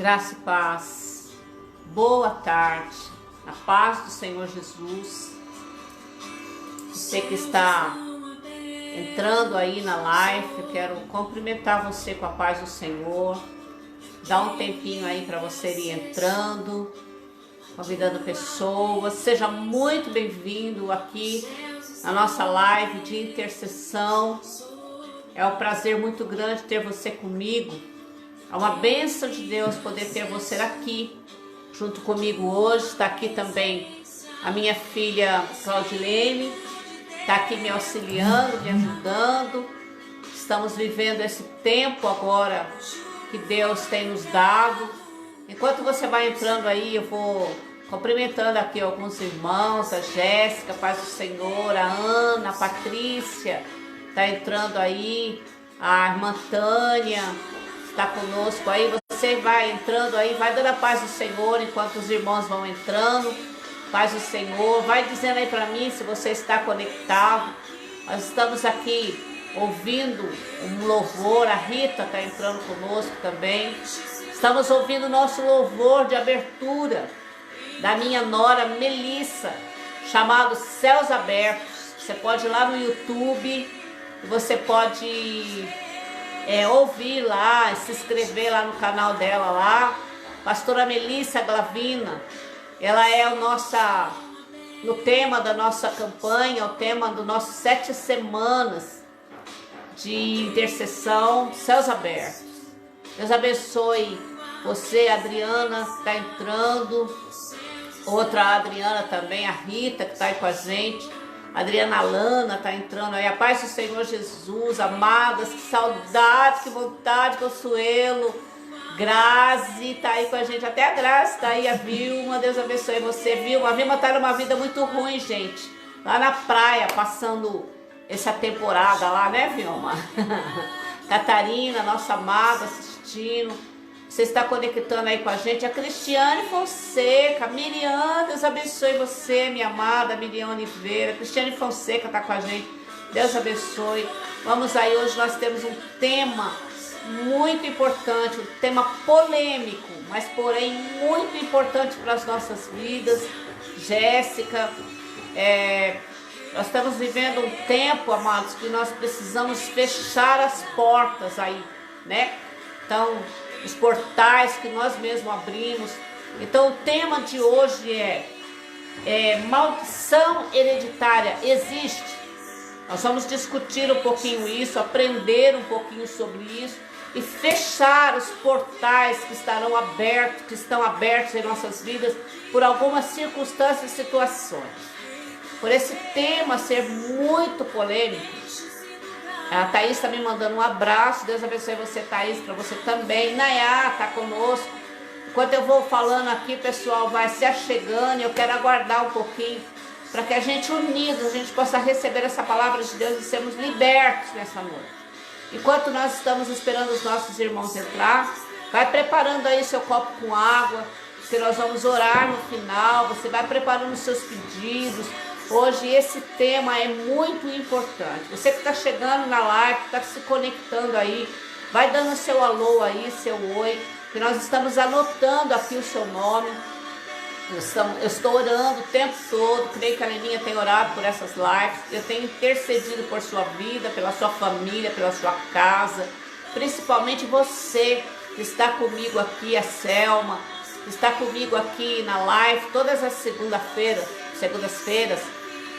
Graça e paz, boa tarde, a paz do Senhor Jesus. Você que está entrando aí na live, eu quero cumprimentar você com a paz do Senhor. Dá um tempinho aí para você ir entrando, convidando pessoas. Seja muito bem-vindo aqui na nossa live de intercessão. É um prazer muito grande ter você comigo. É uma bênção de Deus poder ter você aqui, junto comigo hoje. Está aqui também a minha filha Claudilene, está aqui me auxiliando, me ajudando. Estamos vivendo esse tempo agora que Deus tem nos dado. Enquanto você vai entrando aí, eu vou cumprimentando aqui alguns irmãos, a Jéssica, paz do Senhor, a Ana, a Patrícia, está entrando aí, a irmã Tânia está conosco aí. Você vai entrando aí, vai dando a paz do Senhor enquanto os irmãos vão entrando. Paz do Senhor, vai dizendo aí para mim se você está conectado. Nós estamos aqui ouvindo um louvor, a Rita está entrando conosco também. Estamos ouvindo o nosso louvor de abertura da minha nora Melissa, chamado Céus Abertos. Você pode ir lá no YouTube, você pode ouvir lá, se inscrever lá no canal dela lá. Pastora Melissa Glavina, ela é no tema da nossa campanha, o tema dos nossos 7 semanas de intercessão, Céus Abertos. Deus abençoe você, Adriana, que está entrando, outra Adriana também, a Rita, que está aí com a gente. Adriana Alana está entrando aí. A paz do Senhor Jesus, amadas, que saudade, que vontade, Consuelo. Grazi está aí com a gente, até a Grazi está aí, a Vilma, Deus abençoe você, Vilma. A Vilma está numa vida muito ruim, gente, lá na praia, passando essa temporada lá, né, Vilma? Catarina, nossa amada, assistindo. Você está conectando aí com a gente. A Cristiane Fonseca, Miriam, Deus abençoe você, minha amada Miriam Oliveira. Cristiane Fonseca está com a gente, Deus abençoe. Vamos aí, hoje nós temos um tema muito importante, um tema polêmico, mas porém muito importante para as nossas vidas. Jéssica, nós estamos vivendo um tempo, amados, que nós precisamos fechar as portas aí, né? Então, os portais que nós mesmos abrimos. Então o tema de hoje é maldição hereditária existe? Nós vamos discutir um pouquinho isso, aprender um pouquinho sobre isso e fechar os portais que estão abertos em nossas vidas por algumas circunstâncias e situações. Por esse tema ser muito polêmico, a Thaís está me mandando um abraço. Deus abençoe você, Thaís, para você também. Nayá está conosco. Enquanto eu vou falando aqui, o pessoal vai se achegando. Eu quero aguardar um pouquinho para que a gente, unidos, a gente possa receber essa palavra de Deus e sermos libertos nessa noite. Enquanto nós estamos esperando os nossos irmãos entrar, vai preparando aí seu copo com água, que nós vamos orar no final. Você vai preparando os seus pedidos. Hoje esse tema é muito importante. Você que está chegando na live, que está se conectando aí, vai dando seu alô aí, seu oi, que nós estamos anotando aqui o seu nome. Eu estou orando o tempo todo, creio que a Leninha tem orado por essas lives. Eu tenho intercedido por sua vida, pela sua família, pela sua casa. Principalmente você que está comigo aqui, a Selma, que está comigo aqui na live todas as segundas-feiras.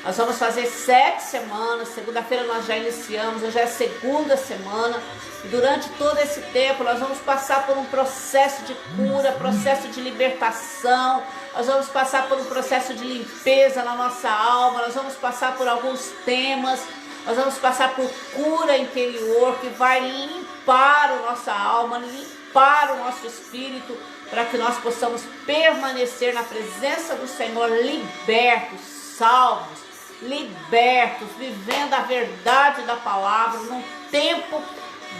Nós vamos fazer 7 semanas, segunda-feira nós já iniciamos, hoje é a segunda semana. E durante todo esse tempo nós vamos passar por um processo de cura, processo de libertação. Nós vamos passar por um processo de limpeza na nossa alma. Nós vamos passar por alguns temas. Nós vamos passar por cura interior que vai limpar a nossa alma, limpar o nosso espírito, para que nós possamos permanecer na presença do Senhor, libertos, salvos, libertos, vivendo a verdade da palavra, num tempo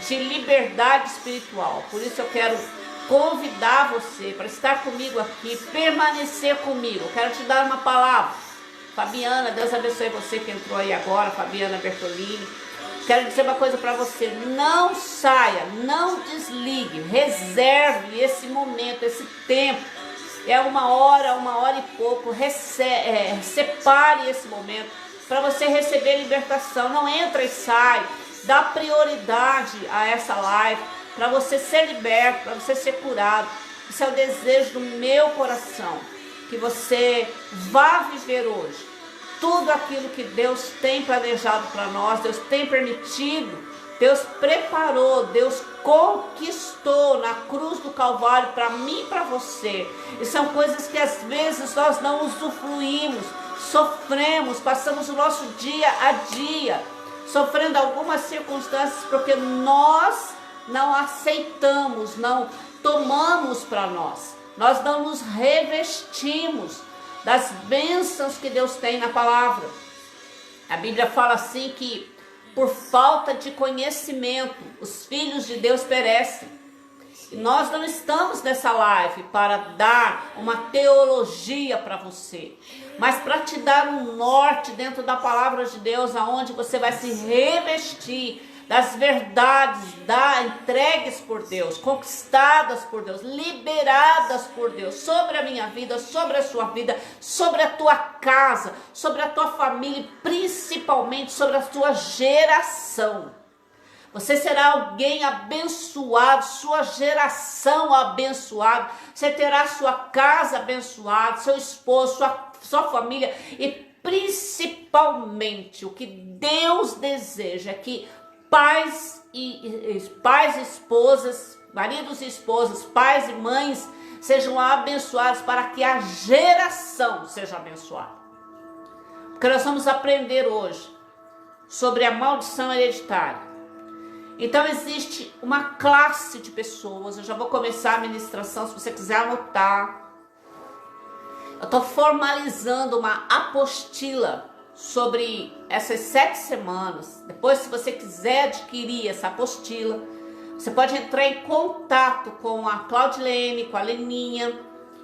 de liberdade espiritual. Por isso eu quero convidar você para estar comigo aqui, permanecer comigo. Eu quero te dar uma palavra. Fabiana, Deus abençoe você que entrou aí agora, Fabiana Bertolini. Quero dizer uma coisa para você, não saia, não desligue, reserve esse momento, esse tempo. É uma hora e pouco, separe esse momento para você receber libertação. Não entra e sai, dá prioridade a essa live para você ser liberto, para você ser curado. Esse é o desejo do meu coração, que você vá viver hoje tudo aquilo que Deus tem planejado para nós, Deus tem permitido, Deus preparou, Deus conquistou na cruz do Calvário para mim e para você. E são coisas que às vezes nós não usufruímos, sofremos, passamos o nosso dia a dia, sofrendo algumas circunstâncias porque nós não aceitamos, não tomamos para nós. Nós não nos revestimos das bênçãos que Deus tem na palavra. A Bíblia fala assim que por falta de conhecimento, os filhos de Deus perecem. E nós não estamos nessa live para dar uma teologia para você, mas para te dar um norte dentro da palavra de Deus, aonde você vai se revestir das verdades entregues por Deus, conquistadas por Deus, liberadas por Deus, sobre a minha vida, sobre a sua vida, sobre a tua casa, sobre a tua família e principalmente sobre a tua geração. Você será alguém abençoado, sua geração abençoada, você terá sua casa abençoada, seu esposo, sua família e principalmente o que Deus deseja é que pais e esposas, maridos e esposas, pais e mães sejam abençoados para que a geração seja abençoada. Porque nós vamos aprender hoje sobre a maldição hereditária. Então existe uma classe de pessoas, eu já vou começar a ministração, se você quiser anotar. Eu estou formalizando uma apostila sobre essas 7 semanas. Depois, se você quiser adquirir essa apostila, você pode entrar em contato com a Claudilene, com a Leninha.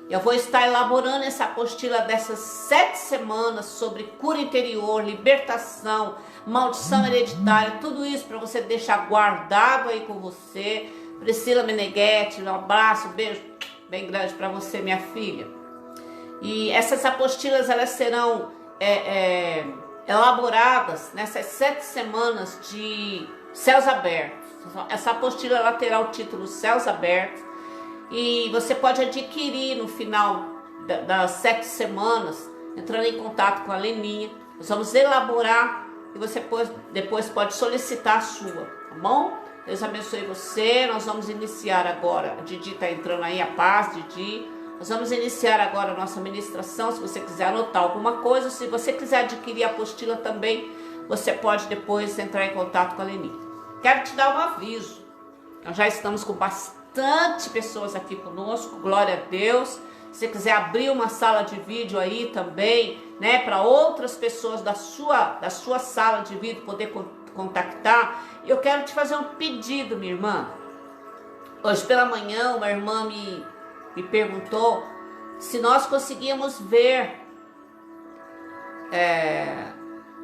Eu vou estar elaborando essa apostila dessas 7 semanas sobre cura interior, libertação, maldição hereditária, tudo isso para você deixar guardado aí com você. Priscila Meneghetti, um abraço, um beijo bem grande para você, minha filha. E essas apostilas, elas serão elaboradas nessas 7 semanas de Céus Abertos. Essa apostila ela terá o título Céus Abertos e você pode adquirir no final das 7 semanas, entrando em contato com a Leninha. Nós vamos elaborar e você depois pode solicitar a sua, tá bom? Deus abençoe você. Nós vamos iniciar agora. A Didi está entrando aí, a paz, Didi. Nós vamos iniciar agora a nossa ministração. Se você quiser anotar alguma coisa, se você quiser adquirir a apostila também, você pode depois entrar em contato com a Leninha. Quero te dar um aviso. Nós já estamos com bastante pessoas aqui conosco, glória a Deus. Se você quiser abrir uma sala de vídeo aí também, né, para outras pessoas da sua sala de vídeo poder contactar, eu quero te fazer um pedido, minha irmã. Hoje pela manhã, uma irmã me perguntou se nós conseguíamos ver.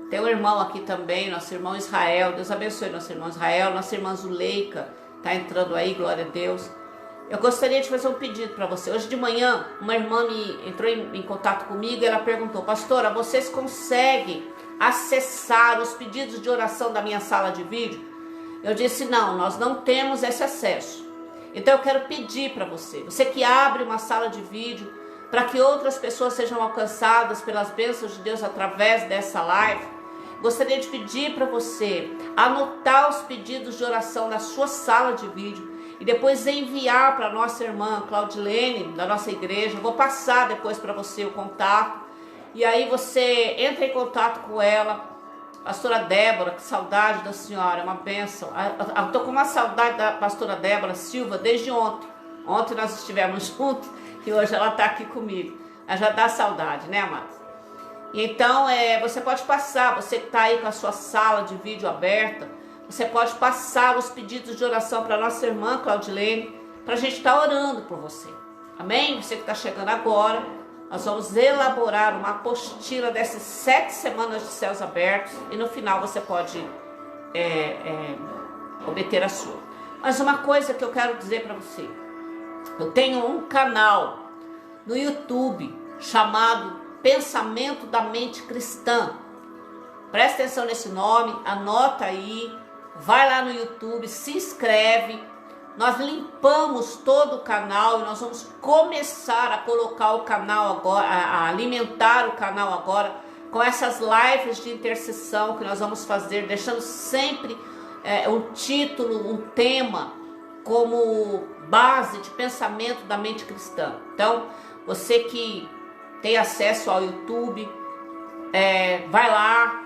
Tem um irmão aqui também, nosso irmão Israel. Deus abençoe nosso irmão Israel. Nossa irmã Zuleika está entrando aí, glória a Deus. Eu gostaria de fazer um pedido para você. Hoje de manhã, uma irmã entrou em contato comigo e ela perguntou: pastora, vocês conseguem acessar os pedidos de oração da minha sala de vídeo? Eu disse: não, nós não temos esse acesso. Então eu quero pedir para você que abre uma sala de vídeo, para que outras pessoas sejam alcançadas pelas bênçãos de Deus através dessa live, gostaria de pedir para você anotar os pedidos de oração na sua sala de vídeo e depois enviar para a nossa irmã Claudilene, da nossa igreja. Eu vou passar depois para você o contato, e aí você entra em contato com ela. Pastora Débora, que saudade da senhora, é uma bênção. Eu estou com uma saudade da pastora Débora Silva desde ontem. Ontem nós estivemos juntos e hoje ela está aqui comigo. Ela já dá saudade, né, amados? Então, você pode passar, você que está aí com a sua sala de vídeo aberta, você pode passar os pedidos de oração para a nossa irmã Claudilene, para a gente estar orando por você. Amém? Você que está chegando agora, nós vamos elaborar uma apostila dessas 7 semanas de Céus Abertos e no final você pode obter a sua. Mas uma coisa que eu quero dizer para você, eu tenho um canal no YouTube chamado Pensamento da Mente Cristã. Presta atenção nesse nome, anota aí, vai lá no YouTube, se inscreve. Nós limpamos todo o canal e nós vamos começar a colocar o canal agora, a alimentar o canal agora com essas lives de intercessão que nós vamos fazer, deixando sempre um título, um tema como base de pensamento da mente cristã. Então, você que tem acesso ao YouTube, vai lá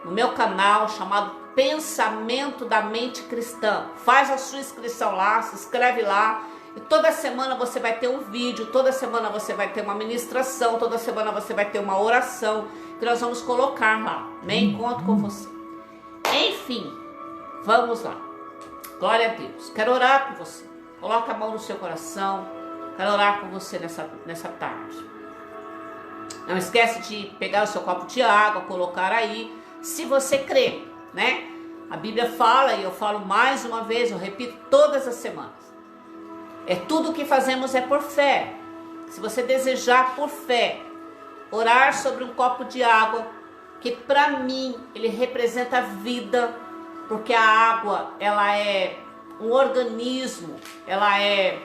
no meu canal chamado Pensamento da Mente Cristã. Faz a sua inscrição lá, se inscreve lá. E toda semana você vai ter um vídeo, toda semana você vai ter uma ministração, toda semana você vai ter uma oração que nós vamos colocar lá. Amém? Conto com você. Enfim, vamos lá. Glória a Deus. Quero orar por você. Coloca a mão no seu coração. Quero orar por você nessa tarde. Não esquece de pegar o seu copo de água, colocar aí, se você crê, né? A Bíblia fala, e eu falo mais uma vez, eu repito todas as semanas. Tudo o que fazemos é por fé. Se você desejar por fé, orar sobre um copo de água, que para mim ele representa a vida, porque a água, ela é um organismo, ela é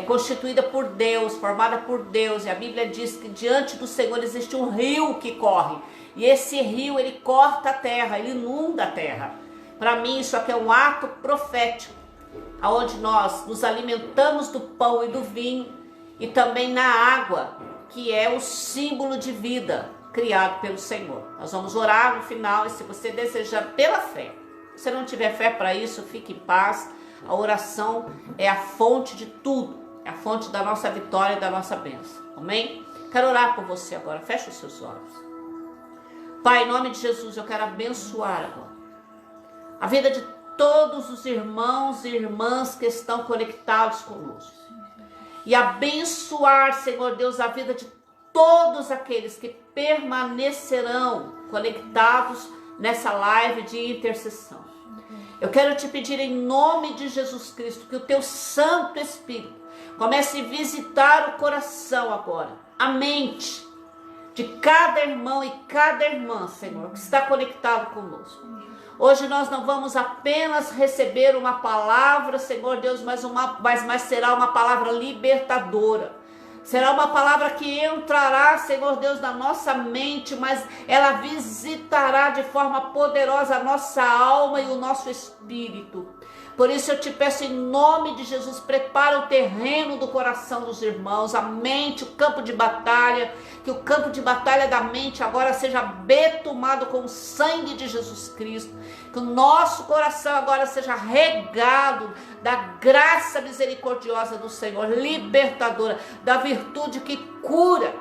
constituída por Deus, formada por Deus, e a Bíblia diz que diante do Senhor existe um rio que corre, e esse rio ele corta a terra, ele inunda a terra. Para mim isso aqui é um ato profético, onde nós nos alimentamos do pão e do vinho, e também na água, que é o símbolo de vida criado pelo Senhor. Nós vamos orar no final, e se você desejar pela fé, se você não tiver fé para isso, fique em paz. A oração é a fonte de tudo, é a fonte da nossa vitória e da nossa bênção. Amém? Quero orar por você agora. Feche os seus olhos. Pai, em nome de Jesus, eu quero abençoar agora a vida de todos os irmãos e irmãs que estão conectados conosco. E abençoar, Senhor Deus, a vida de todos aqueles que permanecerão conectados nessa live de intercessão. Eu quero te pedir em nome de Jesus Cristo que o teu Santo Espírito comece a visitar o coração agora, a mente de cada irmão e cada irmã, Senhor, que está conectado conosco. Hoje nós não vamos apenas receber uma palavra, Senhor Deus, mas será uma palavra libertadora. Será uma palavra que entrará, Senhor Deus, na nossa mente, mas ela visitará de forma poderosa a nossa alma e o nosso espírito. Por isso eu te peço em nome de Jesus, prepara o terreno do coração dos irmãos, a mente, o campo de batalha, que o campo de batalha da mente agora seja betumado com o sangue de Jesus Cristo, que o nosso coração agora seja regado da graça misericordiosa do Senhor, libertadora, da virtude que cura,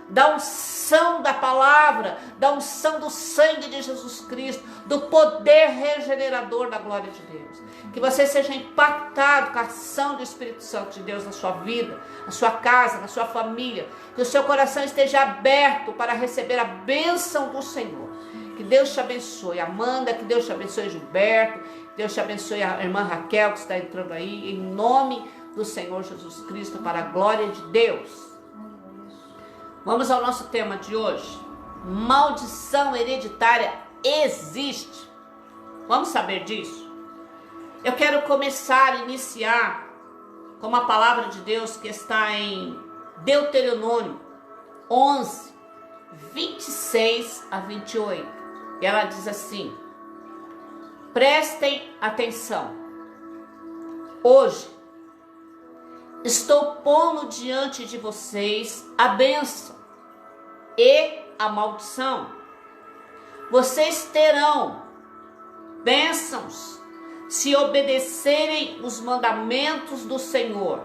da unção da palavra, da unção do sangue de Jesus Cristo, do poder regenerador da glória de Deus. Que você seja impactado com a ação do Espírito Santo de Deus na sua vida, na sua casa, na sua família. Que o seu coração esteja aberto para receber a bênção do Senhor. Que Deus te abençoe, Amanda, que Deus te abençoe, Gilberto, que Deus te abençoe a irmã Raquel que está entrando aí, em nome do Senhor Jesus Cristo, para a glória de Deus. Vamos ao nosso tema de hoje. Maldição hereditária existe. Vamos saber disso? Eu quero iniciar com uma palavra de Deus que está em Deuteronômio 11, 26 a 28. E ela diz assim: prestem atenção. Hoje estou pondo diante de vocês a bênção e a maldição. Vocês terão bênçãos se obedecerem os mandamentos do Senhor,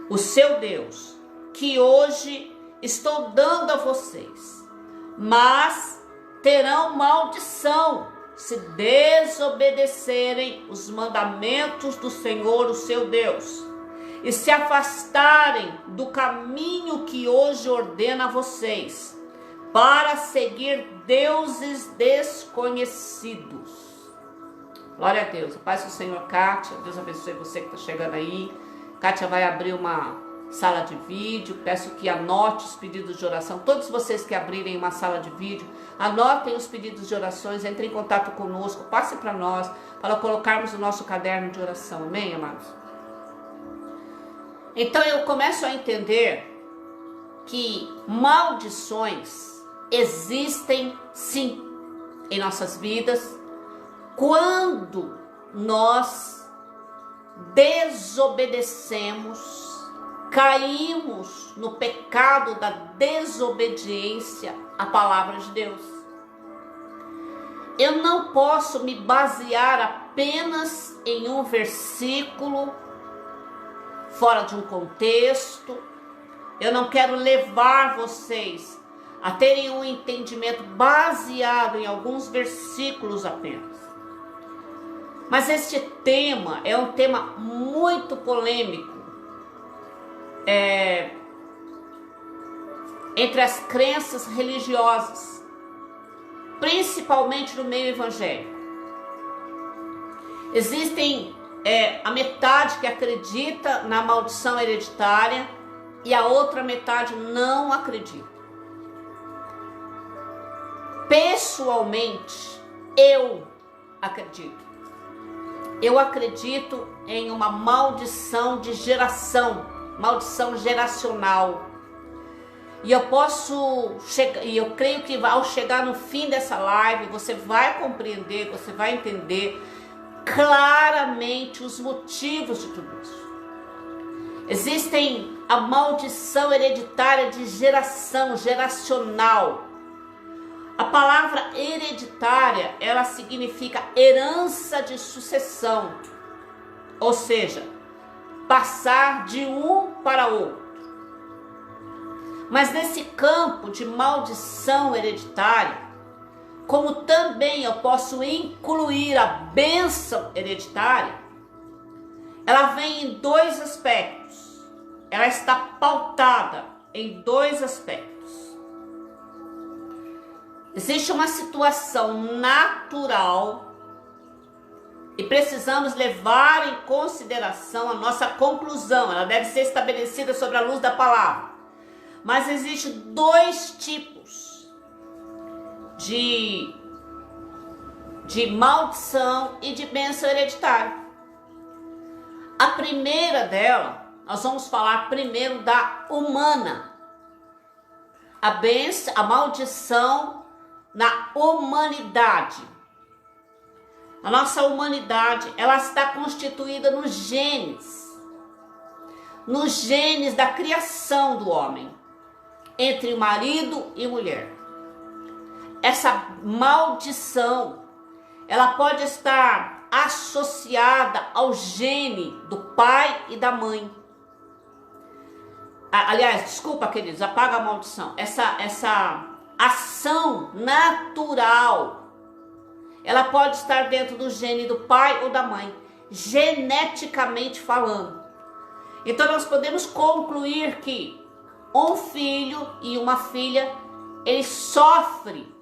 o seu Deus, que hoje estou dando a vocês, mas terão maldição se desobedecerem os mandamentos do Senhor, o seu Deus, e se afastarem do caminho que hoje ordena a vocês, para seguir deuses desconhecidos. Glória a Deus. A paz do Senhor, Kátia. Deus abençoe você que está chegando aí. Kátia vai abrir uma sala de vídeo. Peço que anote os pedidos de oração. Todos vocês que abrirem uma sala de vídeo, anotem os pedidos de orações, entrem em contato conosco, passe para nós, para colocarmos o nosso caderno de oração. Amém, amados? Então eu começo a entender que maldições existem sim em nossas vidas quando nós desobedecemos, caímos no pecado da desobediência à palavra de Deus. Eu não posso me basear apenas em um versículo fora de um contexto. Eu não quero levar vocês a terem um entendimento baseado em alguns versículos apenas. Mas este tema é um tema muito polêmico entre as crenças religiosas, principalmente no meio evangélico. Existem a metade que acredita na maldição hereditária e a outra metade não acredita. Pessoalmente, eu acredito. Eu acredito em uma maldição de geração, maldição geracional. E eu posso chegar, e eu creio que ao chegar no fim dessa live, você vai compreender, você vai entender claramente os motivos de tudo isso. Existem a maldição hereditária de geração, geracional. A palavra hereditária, ela significa herança de sucessão, ou seja, passar de um para outro. Mas nesse campo de maldição hereditária, como também eu posso incluir a bênção hereditária, ela vem em dois aspectos. Ela está pautada em dois aspectos. Existe uma situação natural e precisamos levar em consideração a nossa conclusão. Ela deve ser estabelecida sobre a luz da palavra. Mas existem dois tipos de maldição e de bênção hereditária. A primeira dela, nós vamos falar primeiro da humana. A maldição na humanidade. A nossa humanidade, ela está constituída nos genes da criação do homem, entre marido e mulher. Essa maldição, ela pode estar associada ao gene do pai e da mãe. Aliás, desculpa, queridos, apaga a maldição. Essa ação natural, ela pode estar dentro do gene do pai ou da mãe, geneticamente falando. Então nós podemos concluir que um filho e uma filha, eles sofrem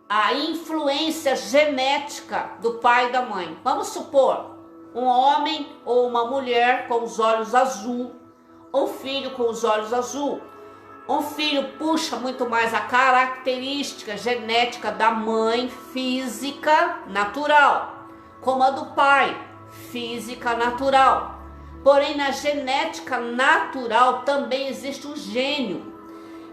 a influência genética do pai e da mãe. Vamos supor, um homem ou uma mulher com os olhos azul, um filho com os olhos azul. Um filho puxa muito mais a característica genética da mãe, física, natural, como a do pai, física, natural. Porém, na genética natural também existe um gênio,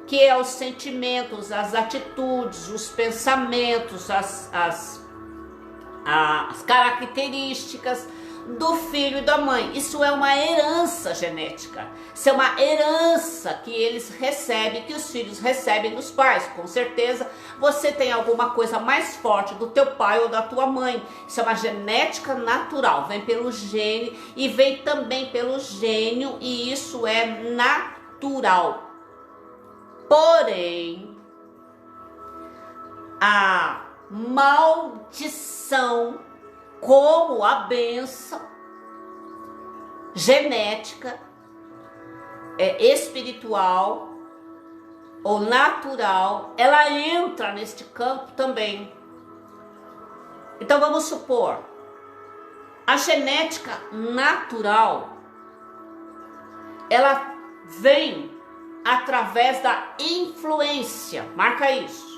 que é os sentimentos, as atitudes, os pensamentos, as características do filho e da mãe. Isso é uma herança genética. Isso é uma herança que eles recebem, que os filhos recebem dos pais. Com certeza você tem alguma coisa mais forte do teu pai ou da tua mãe. Isso é uma genética natural, vem pelo gene e vem também pelo gênio, e isso é natural. Porém, a maldição, como a bênção genética, espiritual, ou natural, ela entra neste campo também. Então vamos supor, a genética natural, ela vem através da influência, marca isso.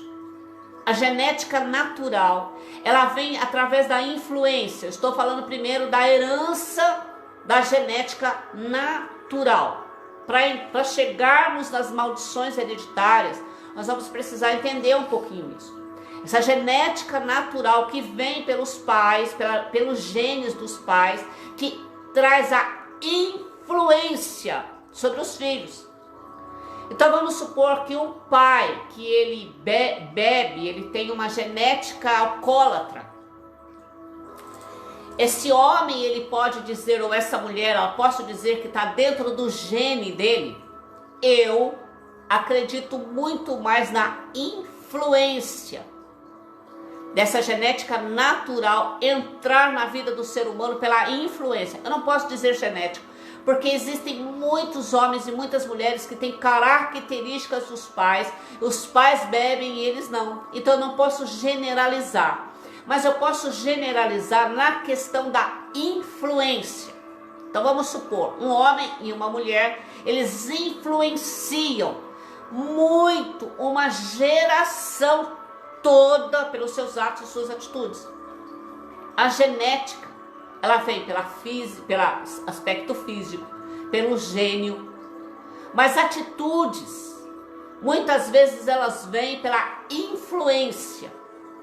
A genética natural, ela vem através da influência. Estou falando primeiro da herança da genética natural. Para chegarmos nas maldições hereditárias, nós vamos precisar entender um pouquinho isso. Essa genética natural que vem pelos pais, pelos genes dos pais, que traz a influência sobre os filhos. Então vamos supor que um pai que ele bebe, ele tem uma genética alcoólatra. Esse homem, ele pode dizer, ou essa mulher, ela pode dizer que está dentro do gene dele. Eu acredito muito mais na influência dessa genética natural entrar na vida do ser humano pela influência. Eu não posso dizer genético, porque existem muitos homens e muitas mulheres que têm características dos pais. Os pais bebem e eles não. Então eu não posso generalizar. Mas eu posso generalizar na questão da influência. Então vamos supor, um homem e uma mulher, eles influenciam muito uma geração toda pelos seus atos e suas atitudes. A genética, ela vem pelo aspecto físico, pelo gênio, mas atitudes, muitas vezes elas vêm pela influência.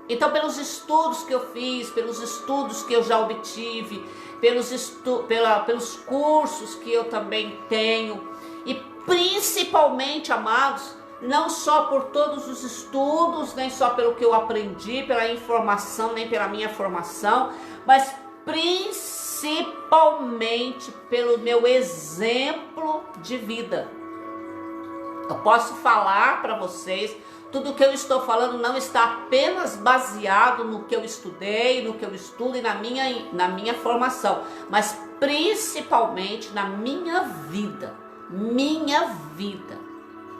Então, pelos estudos que eu fiz, pelos estudos que eu já obtive, pelos cursos que eu também tenho, e principalmente, amados, não só por todos os estudos, nem só pelo que eu aprendi, pela informação, nem pela minha formação, mas principalmente pelo meu exemplo de vida. Eu posso falar para vocês, tudo o que eu estou falando não está apenas baseado no que eu estudei, no que eu estudo e na minha formação, mas principalmente na minha vida. Minha vida,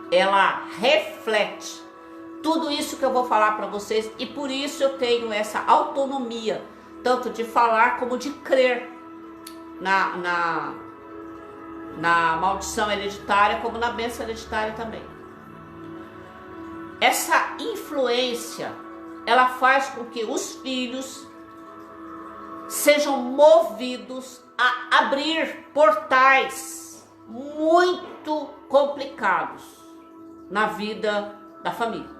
ela reflete tudo isso que eu vou falar para vocês, e por isso eu tenho essa autonomia, tanto de falar como de crer na maldição hereditária, como na bênção hereditária também. Essa influência, ela faz com que os filhos sejam movidos a abrir portais muito complicados na vida da família.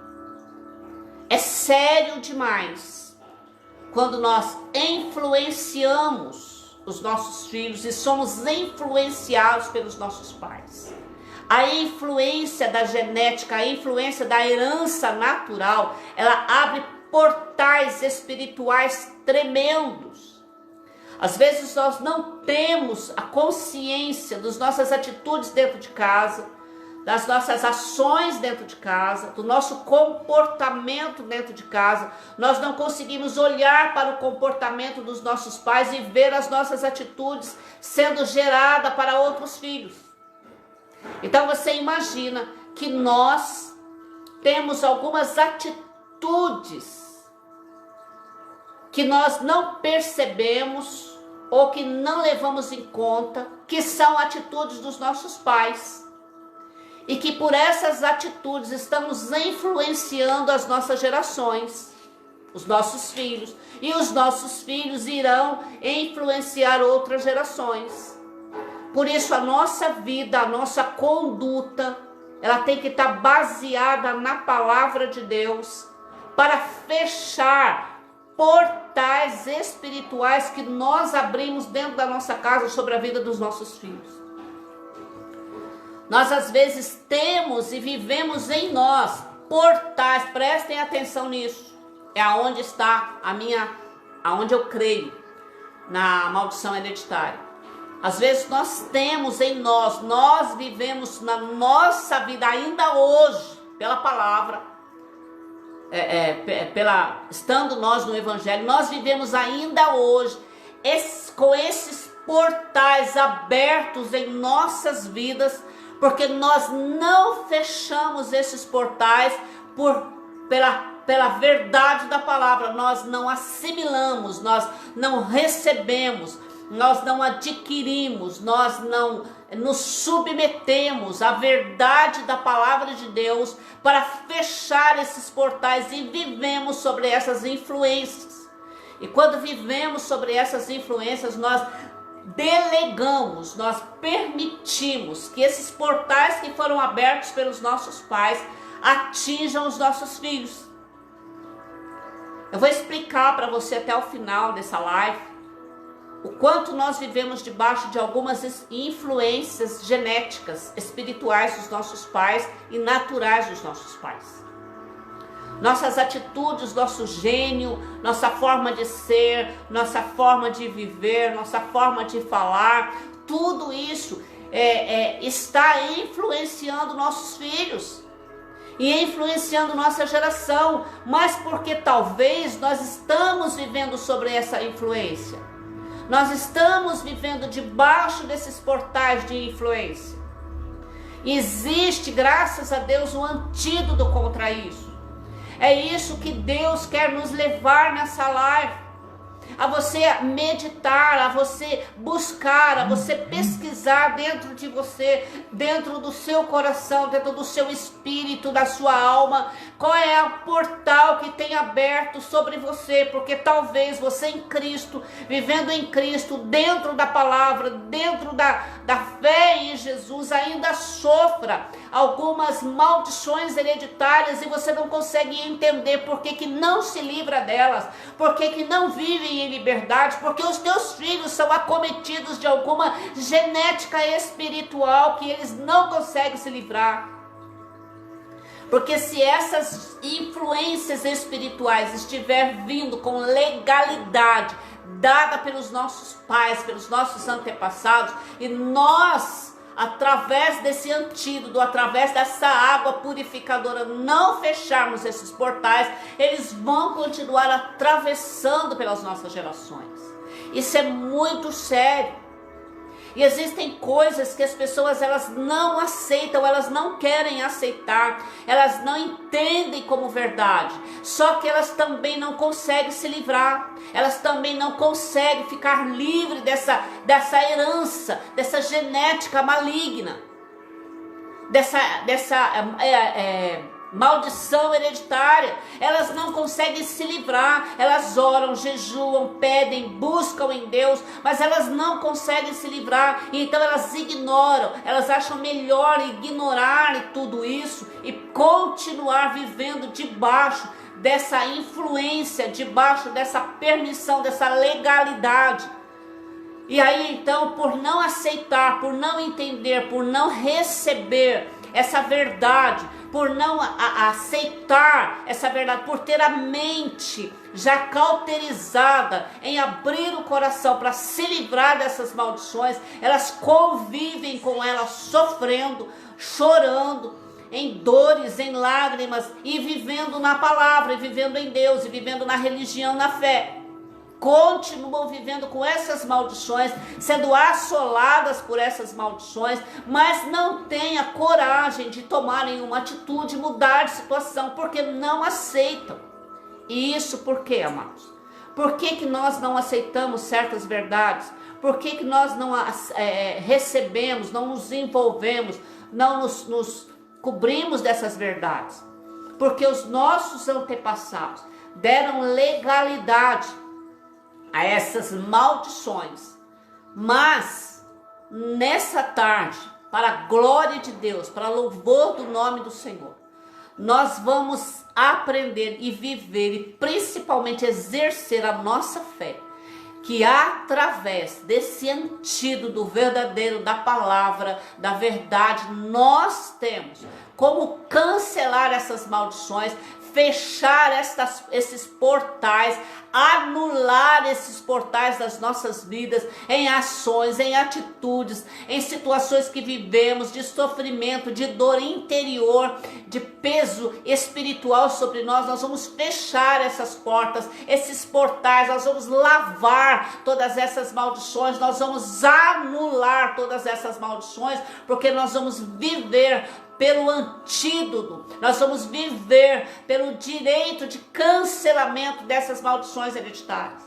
É sério demais quando nós influenciamos os nossos filhos e somos influenciados pelos nossos pais. A influência da genética, a influência da herança natural, ela abre portais espirituais tremendos. Às vezes nós não temos a consciência das nossas atitudes dentro de casa, das nossas ações dentro de casa, do nosso comportamento dentro de casa. Nós não conseguimos olhar para o comportamento dos nossos pais e ver as nossas atitudes sendo geradas para outros filhos. Então você imagina que nós temos algumas atitudes que nós não percebemos ou que não levamos em conta, que são atitudes dos nossos pais. E que por essas atitudes estamos influenciando as nossas gerações, os nossos filhos. E os nossos filhos irão influenciar outras gerações. Por isso a nossa vida, a nossa conduta, ela tem que estar baseada na palavra de Deus, para fechar portais espirituais que nós abrimos dentro da nossa casa sobre a vida dos nossos filhos. Nós às vezes temos e vivemos em nós portais, prestem atenção nisso, é aonde está aonde eu creio na maldição hereditária. Às vezes nós temos em nós vivemos na nossa vida ainda hoje, pela palavra, estando nós no Evangelho, nós vivemos ainda hoje com esses portais abertos em nossas vidas porque nós não fechamos esses portais pela verdade da palavra, nós não assimilamos, nós não recebemos, nós não adquirimos, nós não nos submetemos à verdade da palavra de Deus para fechar esses portais e vivemos sobre essas influências. E quando vivemos sobre essas influências, nós delegamos, nós permitimos que esses portais que foram abertos pelos nossos pais atinjam os nossos filhos. Eu vou explicar para você até o final dessa live o quanto nós vivemos debaixo de algumas influências genéticas, espirituais dos nossos pais e naturais dos nossos pais. Nossas atitudes, nosso gênio, nossa forma de ser, nossa forma de viver, nossa forma de falar, tudo isso está influenciando nossos filhos e influenciando nossa geração, mas porque talvez nós estamos vivendo sobre essa influência. Nós estamos vivendo debaixo desses portais de influência. Existe, graças a Deus, um antídoto contra isso. É isso que Deus quer nos levar nessa live. A você meditar, a você buscar, a você pesquisar dentro de você, dentro do seu coração, dentro do seu espírito, da sua alma, qual é o portal que tem aberto sobre você, porque talvez você em Cristo, vivendo em Cristo, dentro da palavra, dentro da fé em Jesus, ainda sofra algumas maldições hereditárias e você não consegue entender por que não se livra delas, por que não vive em liberdade, porque os teus filhos são acometidos de alguma genética espiritual que eles não conseguem se livrar. Porque se essas influências espirituais estiver vindo com legalidade, dada pelos nossos pais, pelos nossos antepassados, e nós, através desse antídoto, através dessa água purificadora, não fecharmos esses portais, eles vão continuar atravessando pelas nossas gerações. Isso é muito sério. E existem coisas que as pessoas elas não aceitam, elas não querem aceitar, elas não entendem como verdade, só que elas também não conseguem se livrar, elas também não conseguem ficar livres dessa herança, dessa genética maligna, dessa maldição hereditária. Elas não conseguem se livrar, elas oram, jejuam, pedem, buscam em Deus, mas elas não conseguem se livrar, e então elas ignoram, elas acham melhor ignorar tudo isso e continuar vivendo debaixo dessa influência, debaixo dessa permissão, dessa legalidade. E aí então, por não aceitar, por não entender, por não receber essa verdade, por não aceitar essa verdade, por ter a mente já cauterizada em abrir o coração para se livrar dessas maldições, elas convivem com elas, sofrendo, chorando, em dores, em lágrimas, e vivendo na palavra, e vivendo em Deus, e vivendo na religião, na fé. Continuam vivendo com essas maldições, sendo assoladas por essas maldições, mas não têm a coragem de tomarem uma atitude, mudar de situação, porque não aceitam. E isso por quê, amados? Por que nós não aceitamos certas verdades? Por que nós não recebemos, não nos envolvemos, não nos cobrimos dessas verdades? Porque os nossos antepassados deram legalidade a essas maldições. Mas nessa tarde, para a glória de Deus, para louvor do nome do Senhor, nós vamos aprender e viver e principalmente exercer a nossa fé, que através desse antídoto verdadeiro da palavra, da verdade, nós temos como cancelar essas maldições, fechar esses portais, anular esses portais das nossas vidas, em ações, em atitudes, em situações que vivemos, de sofrimento, de dor interior, de peso espiritual sobre nós. Nós vamos fechar essas portas, esses portais, nós vamos lavar todas essas maldições, nós vamos anular quebrar todas essas maldições, porque nós vamos viver pelo antídoto, nós vamos viver pelo direito de cancelamento dessas maldições hereditárias.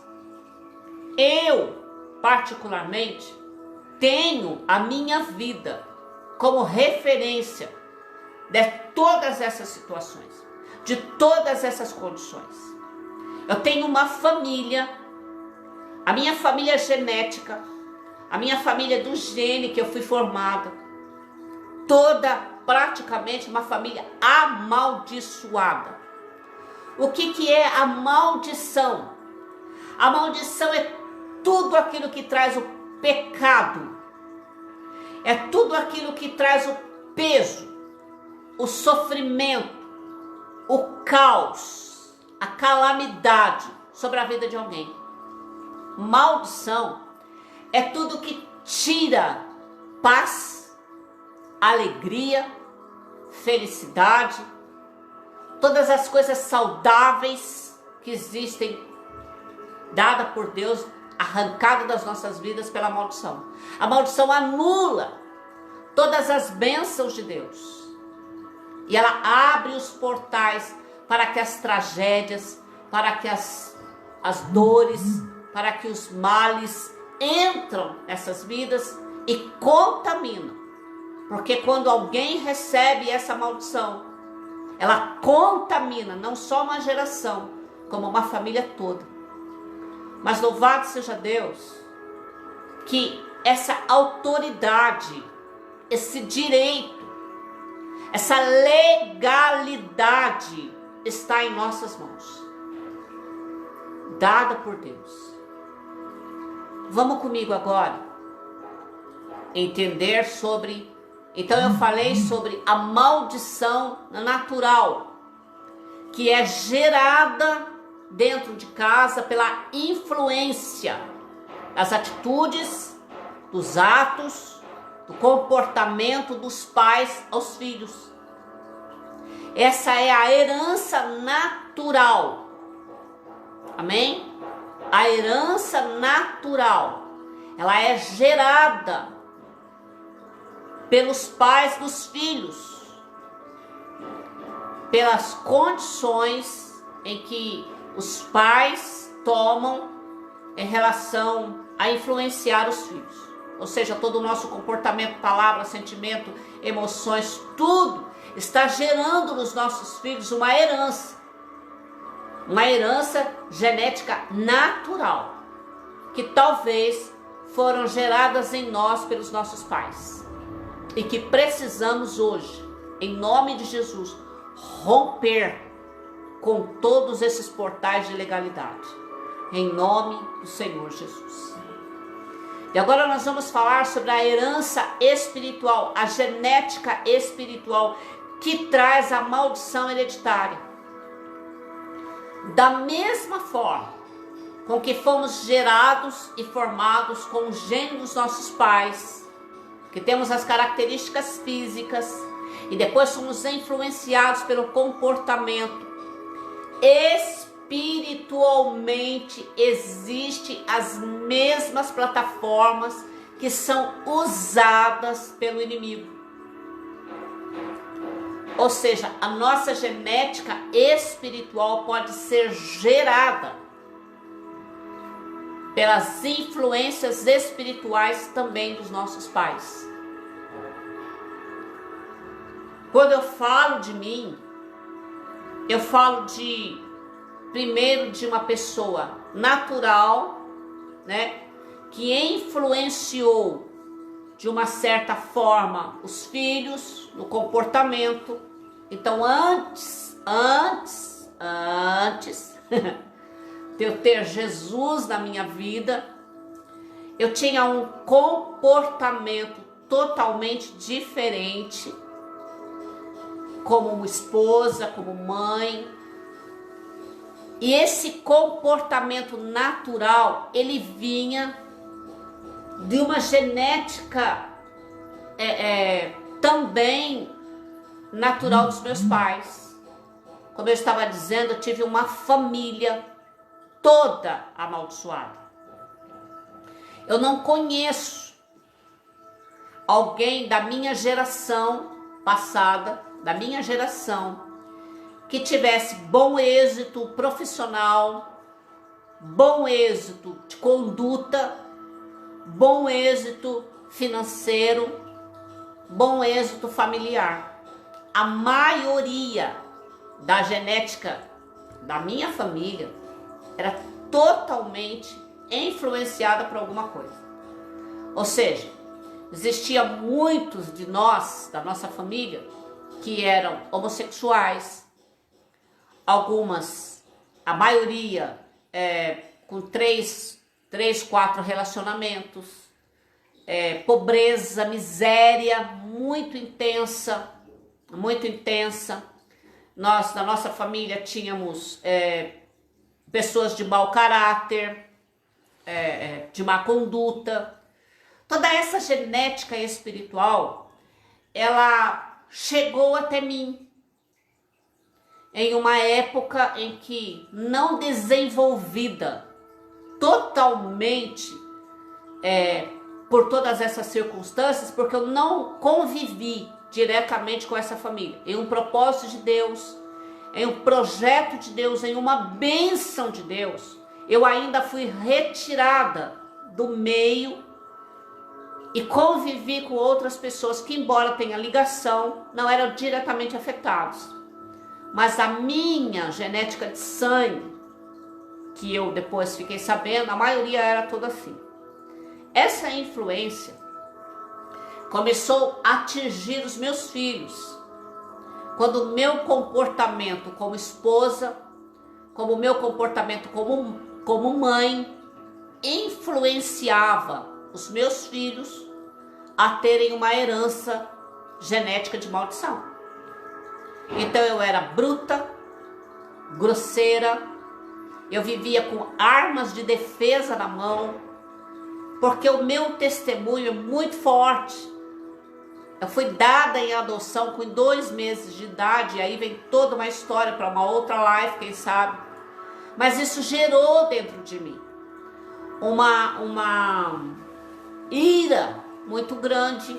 Eu, particularmente, tenho a minha vida como referência de todas essas situações, de todas essas condições. Eu tenho uma família, a minha família genética, a minha família do gene que eu fui formada, toda praticamente uma família amaldiçoada. O que é a maldição? A maldição é tudo aquilo que traz o pecado, é tudo aquilo que traz o peso, o sofrimento, o caos, a calamidade sobre a vida de alguém. Maldição é tudo que tira paz, alegria, felicidade, todas as coisas saudáveis que existem, dada por Deus, arrancada das nossas vidas pela maldição. A maldição anula todas as bênçãos de Deus. E ela abre os portais para que as tragédias, para que as dores, para que os males entram nessas vidas e contaminam. Porque quando alguém recebe essa maldição, ela contamina não só uma geração, como uma família toda. Mas louvado seja Deus, que essa autoridade, esse direito, essa legalidade está em nossas mãos, dada por Deus. Vamos comigo agora entender sobre... Então eu falei sobre a maldição natural, que é gerada dentro de casa pela influência das atitudes, dos atos, do comportamento dos pais aos filhos. Essa é a herança natural. Amém? A herança natural, ela é gerada pelos pais dos filhos, pelas condições em que os pais tomam em relação a influenciar os filhos. Ou seja, todo o nosso comportamento, palavra, sentimento, emoções, tudo está gerando nos nossos filhos uma herança genética natural, que talvez foram geradas em nós pelos nossos pais, e que precisamos hoje, em nome de Jesus, romper com todos esses portais de legalidade, em nome do Senhor Jesus. E agora nós vamos falar sobre a herança espiritual, a genética espiritual, que traz a maldição hereditária. Da mesma forma com que fomos gerados e formados com o gene dos nossos pais, que temos as características físicas, e depois somos influenciados pelo comportamento, espiritualmente existem as mesmas plataformas que são usadas pelo inimigo. Ou seja, a nossa genética espiritual pode ser gerada pelas influências espirituais também dos nossos pais. Quando eu falo de mim, eu falo primeiro de uma pessoa natural, né, que influenciou de uma certa forma os filhos no comportamento. Então antes de eu ter Jesus na minha vida, eu tinha um comportamento totalmente diferente, como uma esposa, como mãe. E esse comportamento natural, ele vinha de uma genética também natural dos meus pais. Como eu estava dizendo, eu tive uma família toda amaldiçoada. Eu não conheço alguém da minha geração passada, da minha geração, que tivesse bom êxito profissional, bom êxito de conduta, bom êxito financeiro, bom êxito familiar. A maioria da genética da minha família era totalmente influenciada por alguma coisa. Ou seja, existia muitos de nós, da nossa família, que eram homossexuais, a maioria com 3, 4 relacionamentos, pobreza, miséria muito intensa, muito intensa. Nós, na nossa família, tínhamos pessoas de mau caráter, de má conduta. Toda essa genética espiritual, ela chegou até mim em uma época em que, não desenvolvida totalmente por todas essas circunstâncias, porque eu não convivi diretamente com essa família, em um propósito de Deus, em um projeto de Deus, em uma bênção de Deus, eu ainda fui retirada do meio e convivi com outras pessoas que, embora tenha ligação, não eram diretamente afetados. Mas a minha genética de sangue, que eu depois fiquei sabendo, a maioria era toda assim. Essa influência começou a atingir os meus filhos, quando o meu comportamento como esposa, como o meu comportamento como mãe, influenciava os meus filhos a terem uma herança genética de maldição. Então eu era bruta, grosseira, eu vivia com armas de defesa na mão, porque o meu testemunho é muito forte. Eu fui dada em adoção com 2 meses de idade, e aí vem toda uma história para uma outra live, quem sabe. Mas isso gerou dentro de mim uma ira muito grande,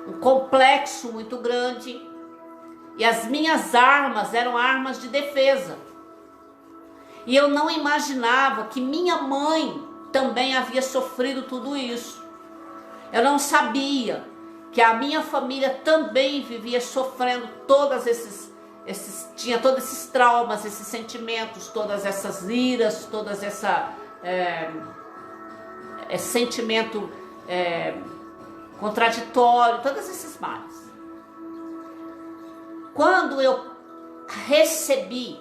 um complexo muito grande, e as minhas armas eram armas de defesa. E eu não imaginava que minha mãe também havia sofrido tudo isso. Eu não sabia que a minha família também vivia sofrendo tinha todos esses traumas, esses sentimentos, todas essas iras, todas esse sentimento contraditório, todos esses males. Quando eu recebi,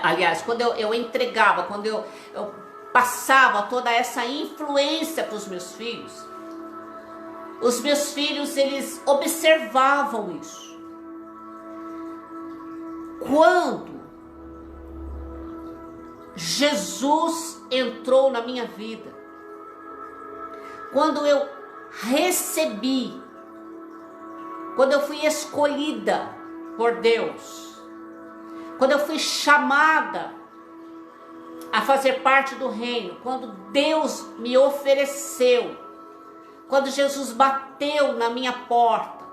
aliás, quando eu entregava, quando eu passava toda essa influência para os meus filhos eles observavam isso. Quando Jesus entrou na minha vida, quando eu recebi, quando eu fui escolhida por Deus, quando eu fui chamada a fazer parte do reino, quando Deus me ofereceu, quando Jesus bateu na minha porta,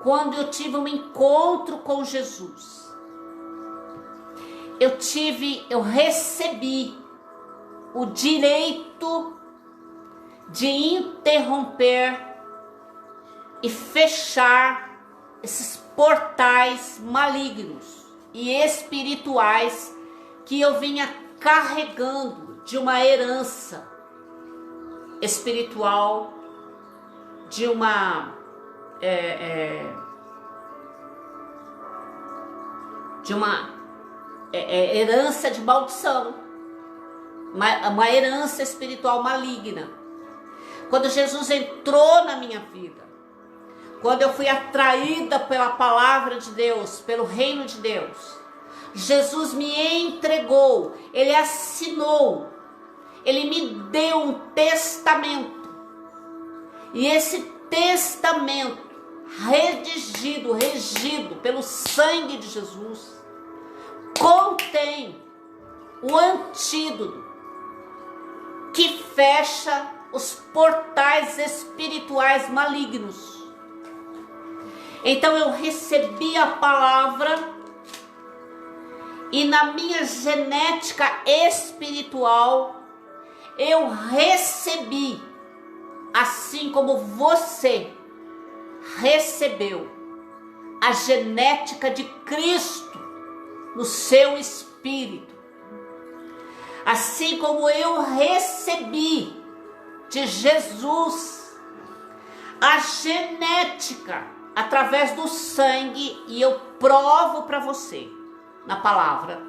quando eu tive um encontro com Jesus, eu recebi o direito de interromper e fechar esses portais malignos e espirituais que eu vinha carregando de uma herança espiritual, de uma herança de maldição, uma herança espiritual maligna. Quando Jesus entrou na minha vida, quando eu fui atraída pela palavra de Deus, pelo reino de Deus, Jesus me entregou, Ele assinou, Ele me deu um testamento. E esse testamento, regido pelo sangue de Jesus, contém o antídoto que fecha os portais espirituais malignos. Então eu recebi a palavra e na minha genética espiritual eu recebi, assim como você recebeu a genética de Cristo no seu espírito. Assim como eu recebi de Jesus a genética através do sangue, e eu provo para você na palavra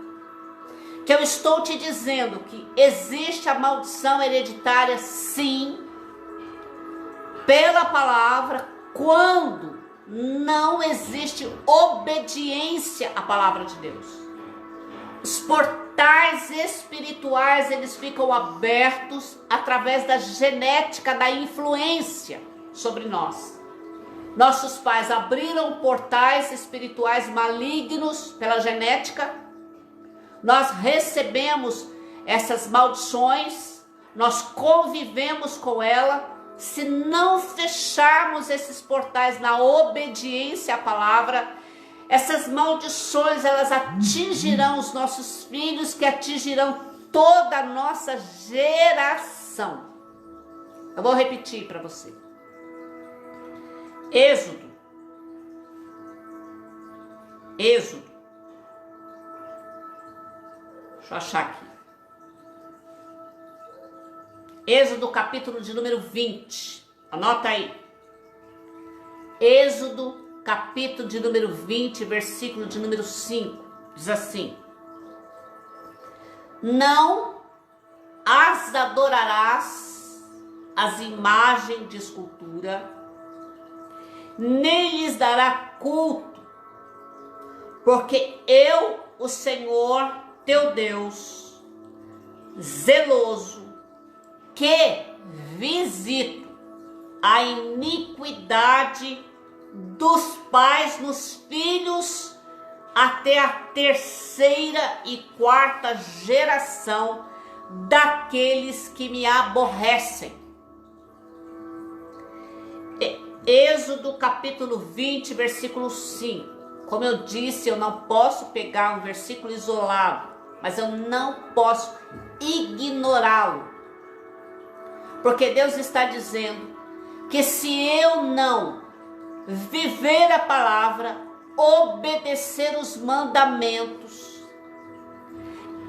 que eu estou te dizendo que existe a maldição hereditária, sim, pela palavra, quando não existe obediência à palavra de Deus. Os portais espirituais, eles ficam abertos através da genética, da influência sobre nós. Nossos pais abriram portais espirituais malignos pela genética. Nós recebemos essas maldições, nós convivemos com ela. Se não fecharmos esses portais na obediência à palavra, essas maldições, elas atingirão os nossos filhos, que atingirão toda a nossa geração. Eu vou repetir para você. Êxodo. Deixa eu achar aqui. Êxodo, capítulo de número 20. Anota aí. Êxodo, capítulo de número 20, versículo de número 5. Diz assim: não as adorarás, as imagens de escultura, nem lhes dará culto, porque eu, o Senhor teu Deus, zeloso, que visito a iniquidade dos pais nos filhos até a terceira e quarta geração daqueles que me aborrecem. Êxodo capítulo 20, versículo 5. Como eu disse, eu não posso pegar um versículo isolado, mas eu não posso ignorá-lo. Porque Deus está dizendo que se eu não viver a palavra, obedecer os mandamentos,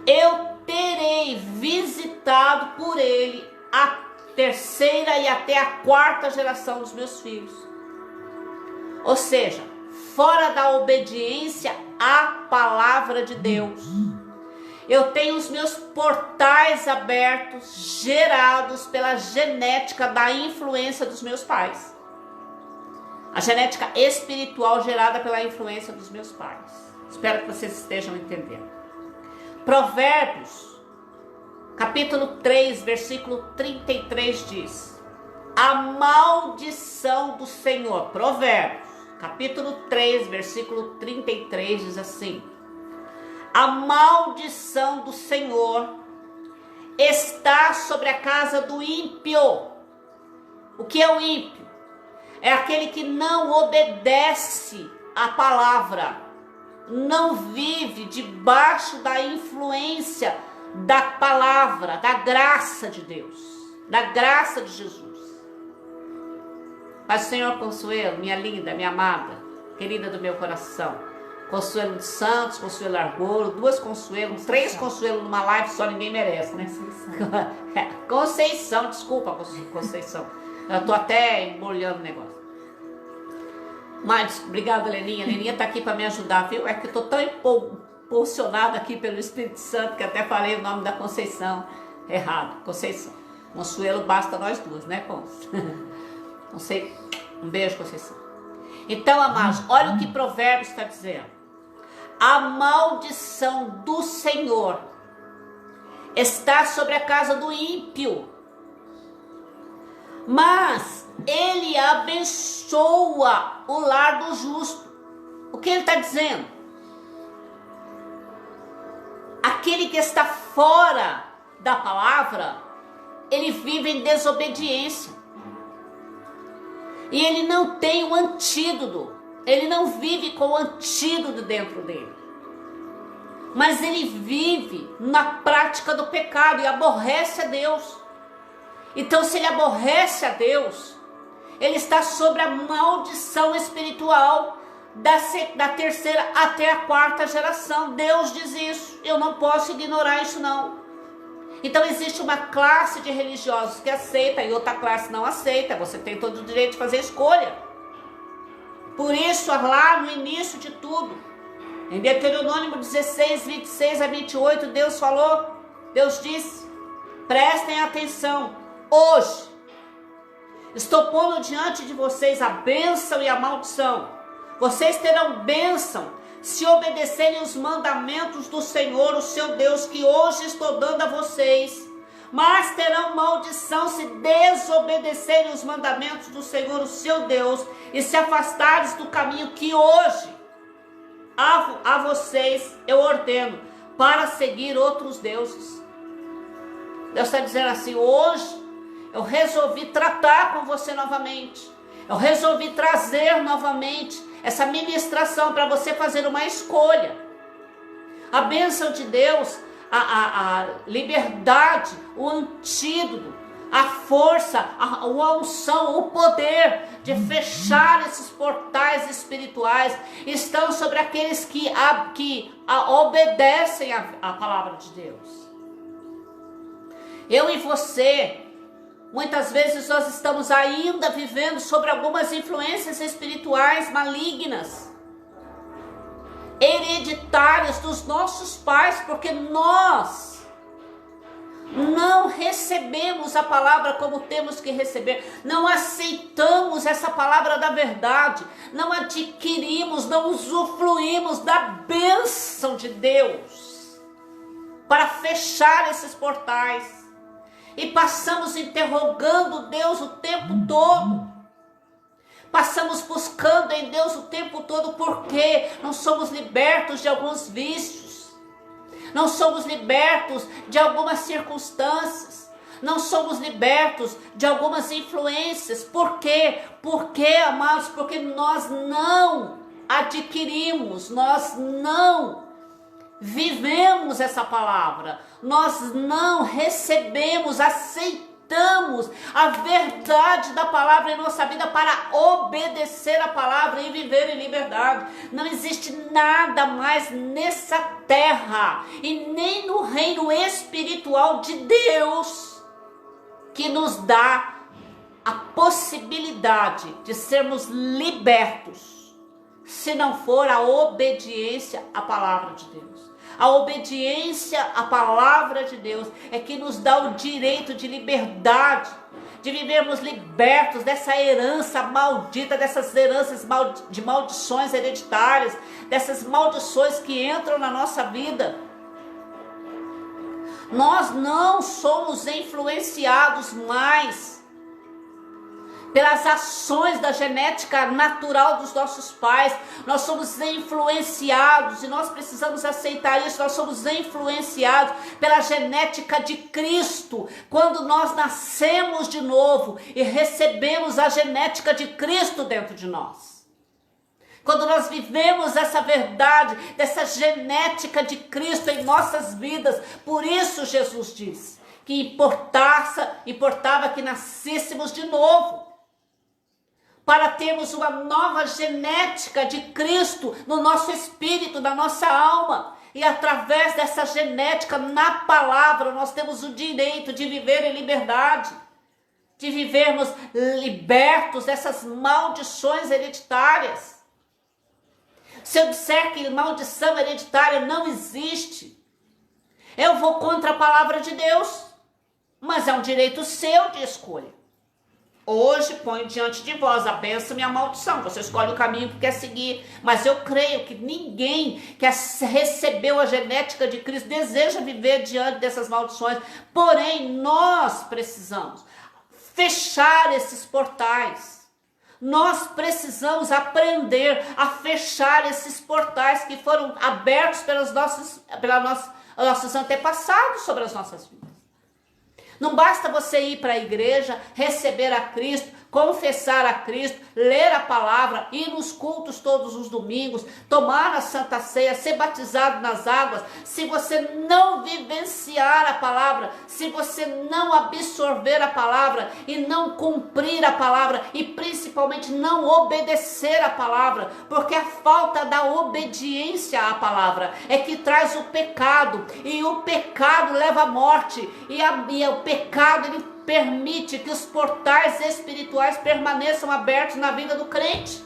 eu terei visitado por ele a terceira e até a quarta geração dos meus filhos. Ou seja, fora da obediência à palavra de Deus, eu tenho os meus portais abertos, gerados pela genética da influência dos meus pais. A genética espiritual gerada pela influência dos meus pais. Espero que vocês estejam entendendo. Provérbios, capítulo 3, versículo 33 diz: a maldição do Senhor. Provérbios, capítulo 3, versículo 33 diz assim: a maldição do Senhor está sobre a casa do ímpio. O que é o ímpio? É aquele que não obedece à palavra, não vive debaixo da influência da palavra, da graça de Deus, da graça de Jesus. Mas Senhor Consuelo, minha linda, minha amada, querida do meu coração, Consuelo de Santos, Consuelo Argolo, duas Consuelo, três Consuelo numa live só, ninguém merece, né? Conceição, desculpa, Conceição. Eu tô até embolhando o negócio. Mas, obrigada, Leninha. Leninha tá aqui para me ajudar, viu? É que eu tô tão impulsionada aqui pelo Espírito Santo que até falei o nome da Conceição errado. Conceição. Consuelo, basta nós duas, né, Conceição? Um beijo, Conceição. Então, amados, olha o que Provérbios está dizendo. A maldição do Senhor está sobre a casa do ímpio, mas ele abençoa o lar do justo. O que ele está dizendo? Aquele que está fora da palavra, ele vive em desobediência. E ele não tem o antídoto. Ele não vive com o antídoto dentro dele. Mas ele vive na prática do pecado e aborrece a Deus. Então, se ele aborrece a Deus, ele está sobre a maldição espiritual da terceira até a quarta geração. Deus diz isso. Eu não posso ignorar isso, não. Então existe uma classe de religiosos que aceita e outra classe não aceita. Você tem todo o direito de fazer escolha. Por isso, lá no início de tudo, em Deuteronômio 16, 26 a 28, Deus falou, Deus disse, prestem atenção, hoje estou pondo diante de vocês a bênção e a maldição. Vocês terão bênção se obedecerem os mandamentos do Senhor, o seu Deus, que hoje estou dando a vocês. Mas terão maldição se desobedecerem os mandamentos do Senhor, o seu Deus, e se afastarem do caminho que hoje a vocês eu ordeno, para seguir outros deuses. Deus está dizendo assim, hoje eu resolvi tratar com você novamente. Eu resolvi trazer novamente essa ministração para você fazer uma escolha. A bênção de Deus, a liberdade, o antídoto, a força, a unção, o poder de fechar esses portais espirituais estão sobre aqueles que obedecem a palavra de Deus. Eu e você, muitas vezes nós estamos ainda vivendo sobre algumas influências espirituais malignas, hereditárias dos nossos pais, porque nós não recebemos a palavra como temos que receber, não aceitamos essa palavra da verdade, não adquirimos, não usufruímos da bênção de Deus para fechar esses portais. E passamos interrogando Deus o tempo todo. Passamos buscando em Deus o tempo todo, porque não somos libertos de alguns vícios. Não somos libertos de algumas circunstâncias. Não somos libertos de algumas influências. Por quê? Porque, amados, porque nós não adquirimos, nós não vivemos essa palavra, nós não recebemos, aceitamos a verdade da palavra em nossa vida para obedecer a palavra e viver em liberdade. Não existe nada mais nessa terra e nem no reino espiritual de Deus que nos dá a possibilidade de sermos libertos, se não for a obediência à palavra de Deus. A obediência à palavra de Deus é que nos dá o direito de liberdade, de vivermos libertos dessa herança maldita, dessas heranças de maldições hereditárias, dessas maldições que entram na nossa vida. Nós não somos influenciados mais pelas ações da genética natural dos nossos pais. Nós somos influenciados, e nós precisamos aceitar isso, nós somos influenciados pela genética de Cristo. Quando nós nascemos de novo e recebemos a genética de Cristo dentro de nós. Quando nós vivemos essa verdade, dessa genética de Cristo em nossas vidas. Por isso Jesus disse que importava que nascêssemos de novo, para termos uma nova genética de Cristo no nosso espírito, na nossa alma. E através dessa genética, na palavra, nós temos o direito de viver em liberdade, de vivermos libertos dessas maldições hereditárias. Se eu disser que maldição hereditária não existe, eu vou contra a palavra de Deus, mas é um direito seu de escolha. Hoje ponho diante de vós a bênção e a maldição. Você escolhe o caminho que quer seguir. Mas eu creio que ninguém que recebeu a genética de Cristo deseja viver diante dessas maldições. Porém, nós precisamos fechar esses portais. Nós precisamos aprender a fechar esses portais que foram abertos pelos nossos antepassados sobre as nossas vidas. Não basta você ir para a igreja, receber a Cristo, confessar a Cristo, ler a palavra, ir nos cultos todos os domingos, tomar a Santa Ceia, ser batizado nas águas. Se você não vivenciar a palavra, se você não absorver a palavra e não cumprir a palavra e principalmente não obedecer a palavra, porque a falta da obediência à palavra é que traz o pecado, e o pecado leva à morte, e o pecado ele permite que os portais espirituais permaneçam abertos na vida do crente.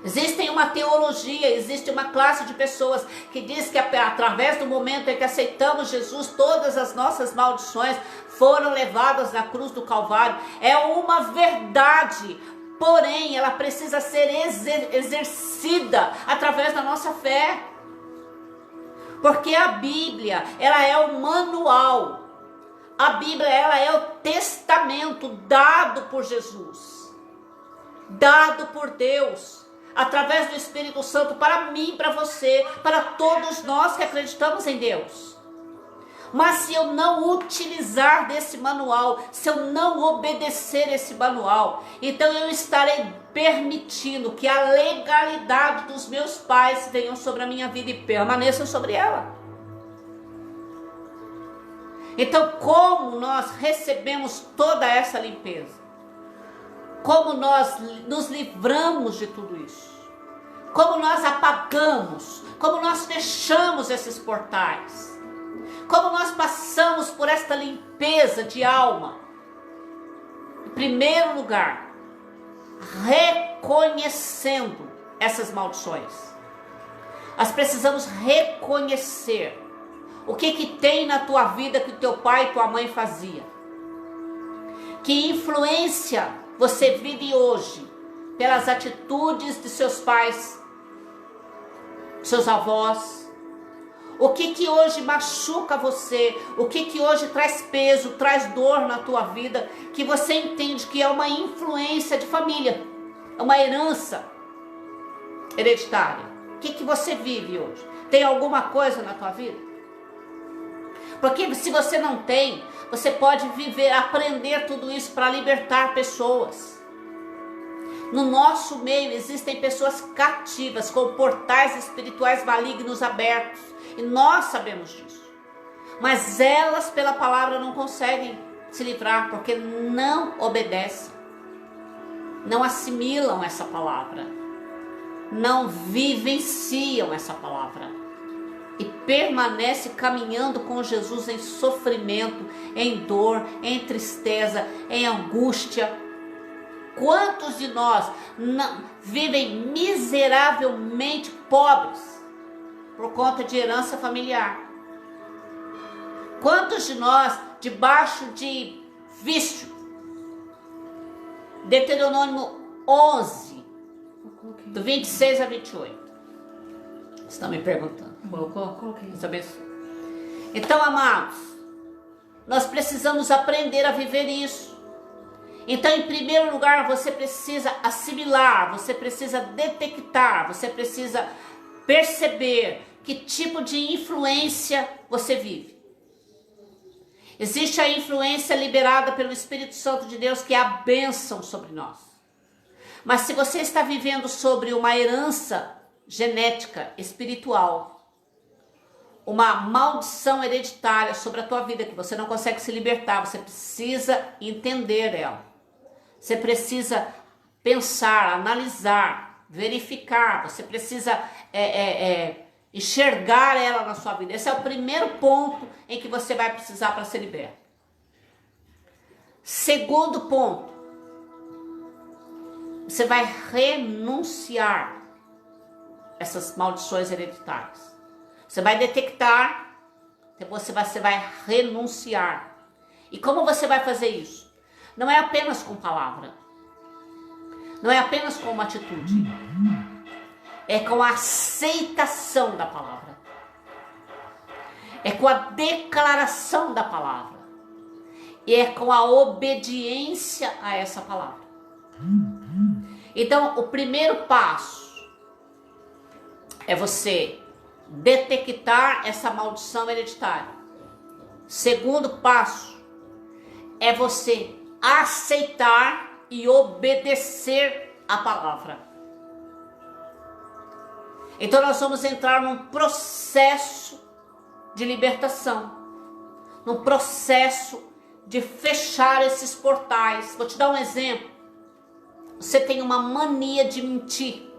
Existe uma teologia, existe uma classe de pessoas que diz que através do momento em que aceitamos Jesus, todas as nossas maldições foram levadas na cruz do Calvário. É uma verdade, porém ela precisa ser exercida através da nossa fé. Porque a Bíblia, ela é o manual. A Bíblia, ela é o testamento dado por Jesus, dado por Deus, através do Espírito Santo, para mim, para você, para todos nós que acreditamos em Deus. Mas se eu não utilizar desse manual, se eu não obedecer esse manual, então eu estarei permitindo que a legalidade dos meus pais venham sobre a minha vida e permaneçam sobre ela. Então, como nós recebemos toda essa limpeza? Como nós nos livramos de tudo isso? Como nós apagamos? Como nós fechamos esses portais? Como nós passamos por esta limpeza de alma? Em primeiro lugar, reconhecendo essas maldições. Nós precisamos reconhecer o que tem na tua vida que o teu pai e tua mãe fazia. Que influência você vive hoje pelas atitudes de seus pais, seus avós. O que hoje machuca você, o que hoje traz peso, traz dor na tua vida, que você entende que é uma influência de família, é uma herança hereditária. O que você vive hoje? Tem alguma coisa na tua vida? Porque se você não tem, você pode viver, aprender tudo isso para libertar pessoas. No nosso meio existem pessoas cativas, com portais espirituais malignos abertos. E nós sabemos disso. Mas elas, pela palavra, não conseguem se livrar, porque não obedecem. Não assimilam essa palavra. Não vivenciam essa palavra. E permanece caminhando com Jesus em sofrimento, em dor, em tristeza, em angústia. Quantos de nós vivem miseravelmente pobres por conta de herança familiar? Quantos de nós debaixo de vício? Deuteronômio 11, do 26 a 28. Você está me perguntando? Colocou? Coloquei. Então, amados, nós precisamos aprender a viver isso. Então, em primeiro lugar, você precisa assimilar, você precisa detectar, você precisa perceber que tipo de influência você vive. Existe a influência liberada pelo Espírito Santo de Deus, que é a bênção sobre nós. Mas se você está vivendo sobre uma herança genética, espiritual, uma maldição hereditária sobre a tua vida, que você não consegue se libertar, você precisa entender ela. Você precisa pensar, analisar, verificar, você precisa enxergar ela na sua vida. Esse é o primeiro ponto em que você vai precisar para ser liberto. Segundo ponto, você vai renunciar essas maldições hereditárias. Você vai detectar, você vai renunciar. E como você vai fazer isso? Não é apenas com palavra. Não é apenas com uma atitude. É com a aceitação da palavra. É com a declaração da palavra. E é com a obediência a essa palavra. Então, o primeiro passo é você detectar essa maldição hereditária. Segundo passo é você aceitar e obedecer a palavra. Então nós vamos entrar num processo de libertação, num processo de fechar esses portais. Vou te dar um exemplo. Você tem uma mania de mentir.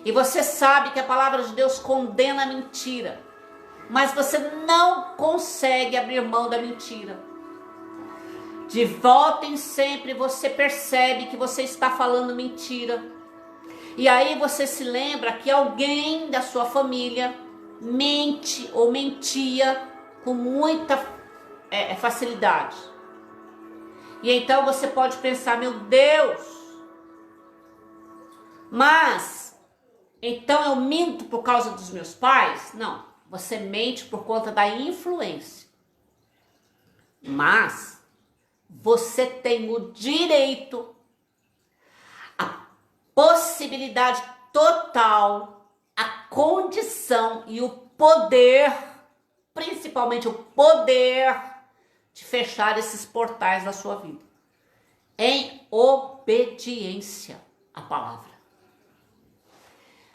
E você sabe que a palavra de Deus condena a mentira. Mas você não consegue abrir mão da mentira. De volta em sempre você percebe que você está falando mentira. E aí você se lembra que alguém da sua família mente ou mentia com muita facilidade. E então você pode pensar, meu Deus, mas então eu minto por causa dos meus pais? Não, você mente por conta da influência. Mas você tem o direito, a possibilidade total, a condição e o poder, principalmente o poder de fechar esses portais da sua vida, em obediência à palavra.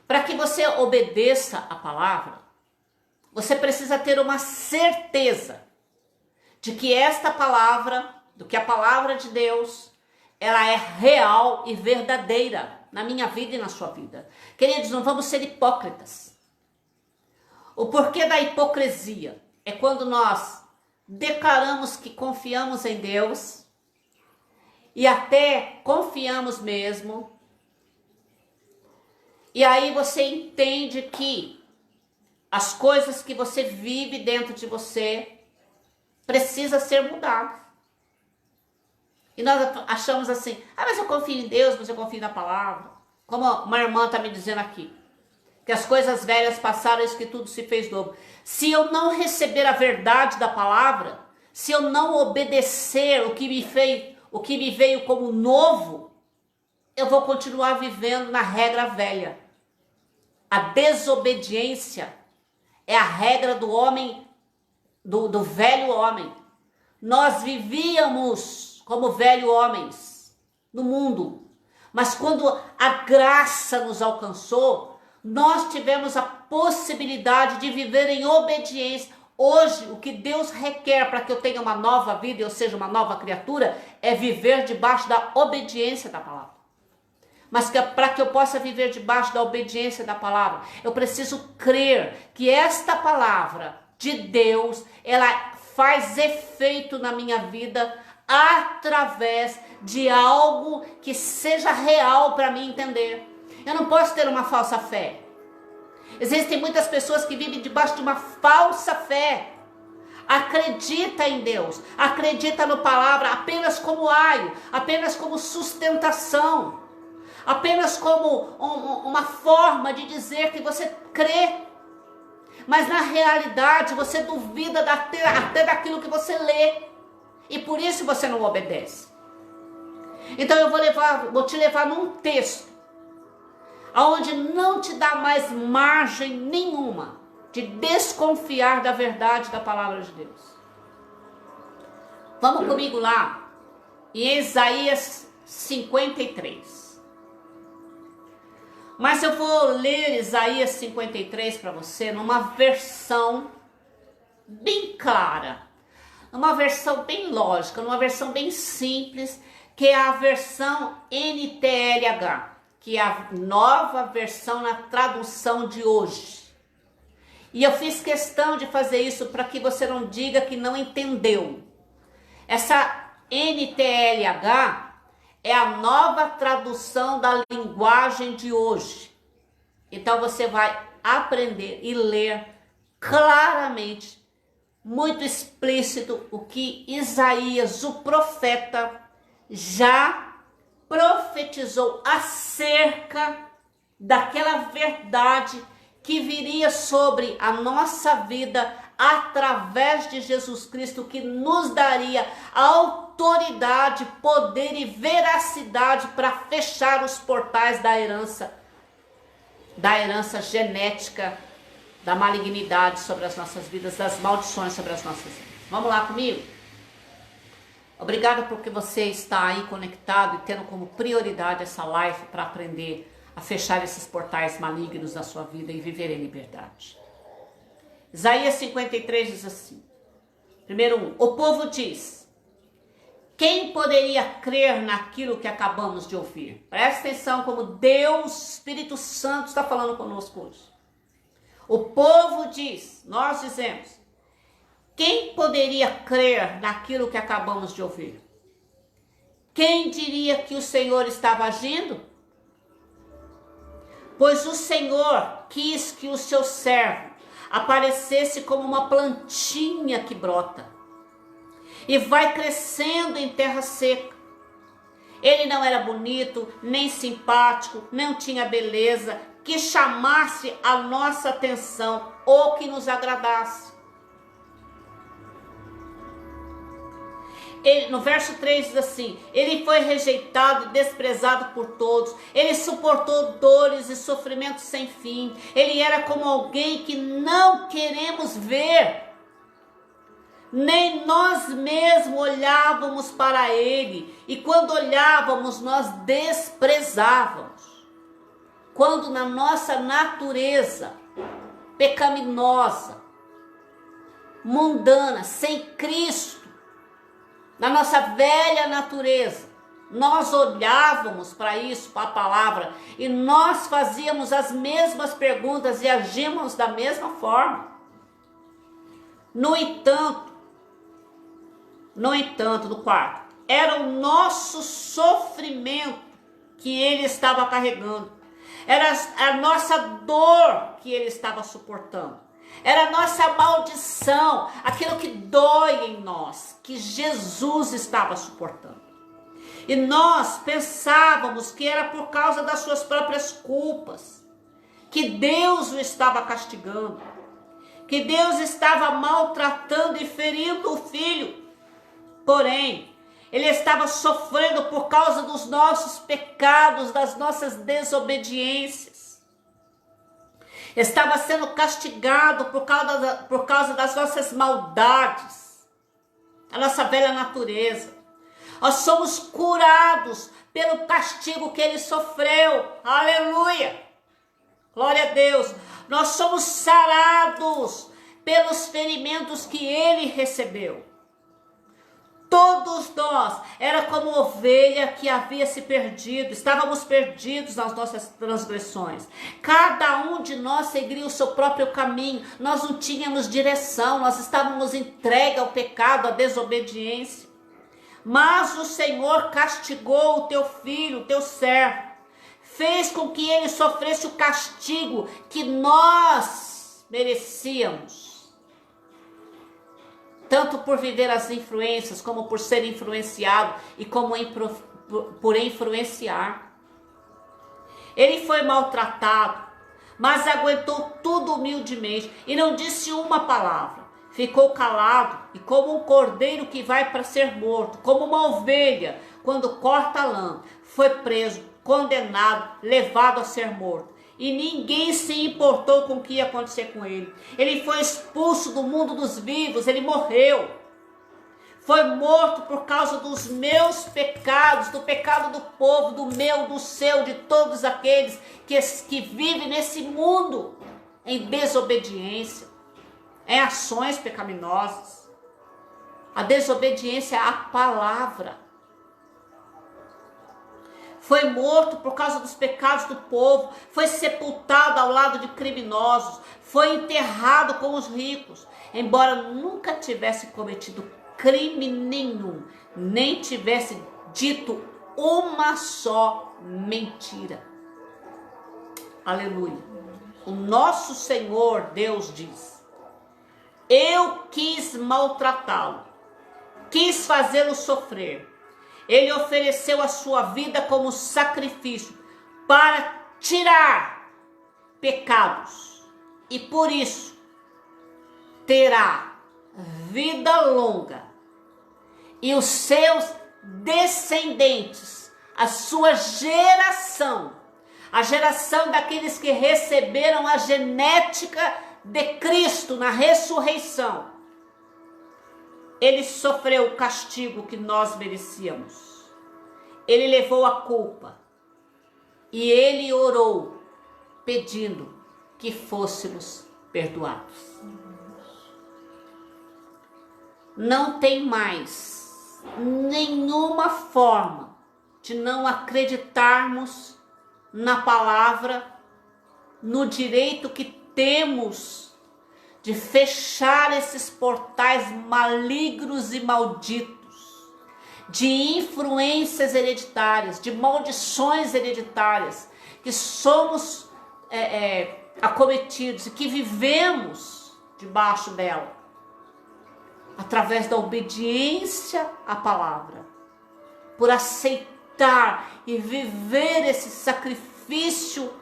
Para que você obedeça à palavra, você precisa ter uma certeza de que esta palavra, do que a palavra de Deus, ela é real e verdadeira na minha vida e na sua vida. Queridos, não vamos ser hipócritas. O porquê da hipocrisia é quando nós declaramos que confiamos em Deus e até confiamos mesmo, e aí você entende que as coisas que você vive dentro de você precisa ser mudadas. E nós achamos assim, mas eu confio em Deus, mas eu confio na palavra. Como uma irmã está me dizendo aqui, que as coisas velhas passaram, isso que tudo se fez novo. Se eu não receber a verdade da palavra, se eu não obedecer o que me veio como novo, eu vou continuar vivendo na regra velha. A desobediência é a regra do homem, do velho homem. Nós vivíamos como velho homens no mundo, mas quando a graça nos alcançou, nós tivemos a possibilidade de viver em obediência. Hoje, o que Deus requer para que eu tenha uma nova vida e eu seja uma nova criatura é viver debaixo da obediência da palavra. Mas para que eu possa viver debaixo da obediência da palavra, eu preciso crer que esta palavra de Deus, ela faz efeito na minha vida através de algo que seja real para mim entender. Eu não posso ter uma falsa fé. Existem muitas pessoas que vivem debaixo de uma falsa fé. Acredita em Deus, acredita na palavra apenas como aio, apenas como sustentação, apenas como uma forma de dizer que você crê. Mas na realidade você duvida até daquilo que você lê. E por isso você não obedece. Então eu vou te levar num texto onde não te dá mais margem nenhuma de desconfiar da verdade da palavra de Deus. Vamos comigo lá em Isaías 53. Mas eu vou ler Isaías 53 para você numa versão bem clara, numa versão bem lógica, numa versão bem simples, que é a versão NTLH, que é a nova versão na tradução de hoje. E eu fiz questão de fazer isso para que você não diga que não entendeu. Essa NTLH é a nova tradução da linguagem de hoje. Então você vai aprender e ler claramente, muito explícito, o que Isaías, o profeta, já profetizou acerca daquela verdade que viria sobre a nossa vida através de Jesus Cristo, que nos daria autoridade, poder e veracidade para fechar os portais da herança genética da malignidade sobre as nossas vidas, das maldições sobre as nossas vidas. Vamos lá comigo? Obrigada porque você está aí conectado e tendo como prioridade essa live para aprender a fechar esses portais malignos na sua vida e viver em liberdade. Isaías 53 diz assim, primeiro 1, o povo diz, quem poderia crer naquilo que acabamos de ouvir? Presta atenção como Deus, Espírito Santo está falando conosco hoje. O povo diz, nós dizemos, quem poderia crer naquilo que acabamos de ouvir? Quem diria que o Senhor estava agindo? Pois o Senhor quis que o seu servo aparecesse como uma plantinha que brota e vai crescendo em terra seca. Ele não era bonito, nem simpático, não tinha beleza que chamasse a nossa atenção ou que nos agradasse. Ele, no verso 3 diz assim, ele foi rejeitado e desprezado por todos, ele suportou dores e sofrimentos sem fim, ele era como alguém que não queremos ver, nem nós mesmos olhávamos para ele, e quando olhávamos nós desprezávamos, quando na nossa natureza pecaminosa, mundana, sem Cristo, na nossa velha natureza, nós olhávamos para isso, para a palavra, e nós fazíamos as mesmas perguntas e agíamos da mesma forma. No entanto, no quarto, era o nosso sofrimento que ele estava carregando, era a nossa dor que ele estava suportando. Era a nossa maldição, aquilo que dói em nós, que Jesus estava suportando. E nós pensávamos que era por causa das suas próprias culpas, que Deus o estava castigando, que Deus estava maltratando e ferindo o filho. Porém, ele estava sofrendo por causa dos nossos pecados, das nossas desobediências. Estava sendo castigado por causa das nossas maldades, a nossa velha natureza. Nós somos curados pelo castigo que ele sofreu. Aleluia! Glória a Deus. Nós somos sarados pelos ferimentos que ele recebeu. Todos nós, era como ovelha que havia se perdido, estávamos perdidos nas nossas transgressões. Cada um de nós seguia o seu próprio caminho, nós não tínhamos direção, nós estávamos entregues ao pecado, à desobediência. Mas o Senhor castigou o teu filho, o teu servo, fez com que ele sofresse o castigo que nós merecíamos. Tanto por viver as influências, como por ser influenciado e como por influenciar. Ele foi maltratado, mas aguentou tudo humildemente e não disse uma palavra. Ficou calado e como um cordeiro que vai para ser morto, como uma ovelha quando corta a lã, foi preso, condenado, levado a ser morto. E ninguém se importou com o que ia acontecer com ele. Ele foi expulso do mundo dos vivos, ele morreu. Foi morto por causa dos meus pecados, do pecado do povo, do meu, do seu, de todos aqueles que vivem nesse mundo em desobediência, em ações pecaminosas. A desobediência à palavra. Foi morto por causa dos pecados do povo, foi sepultado ao lado de criminosos, foi enterrado com os ricos, embora nunca tivesse cometido crime nenhum, nem tivesse dito uma só mentira. Aleluia. O nosso Senhor Deus diz, eu quis maltratá-lo, quis fazê-lo sofrer. Ele ofereceu a sua vida como sacrifício para tirar pecados. E por isso terá vida longa. E os seus descendentes, a sua geração, a geração daqueles que receberam a genética de Cristo na ressurreição, ele sofreu o castigo que nós merecíamos. Ele levou a culpa. E ele orou pedindo que fôssemos perdoados. Não tem mais nenhuma forma de não acreditarmos na palavra, no direito que temos de fechar esses portais malignos e malditos, de influências hereditárias, de maldições hereditárias, que somos acometidos e que vivemos debaixo dela, através da obediência à palavra, por aceitar e viver esse sacrifício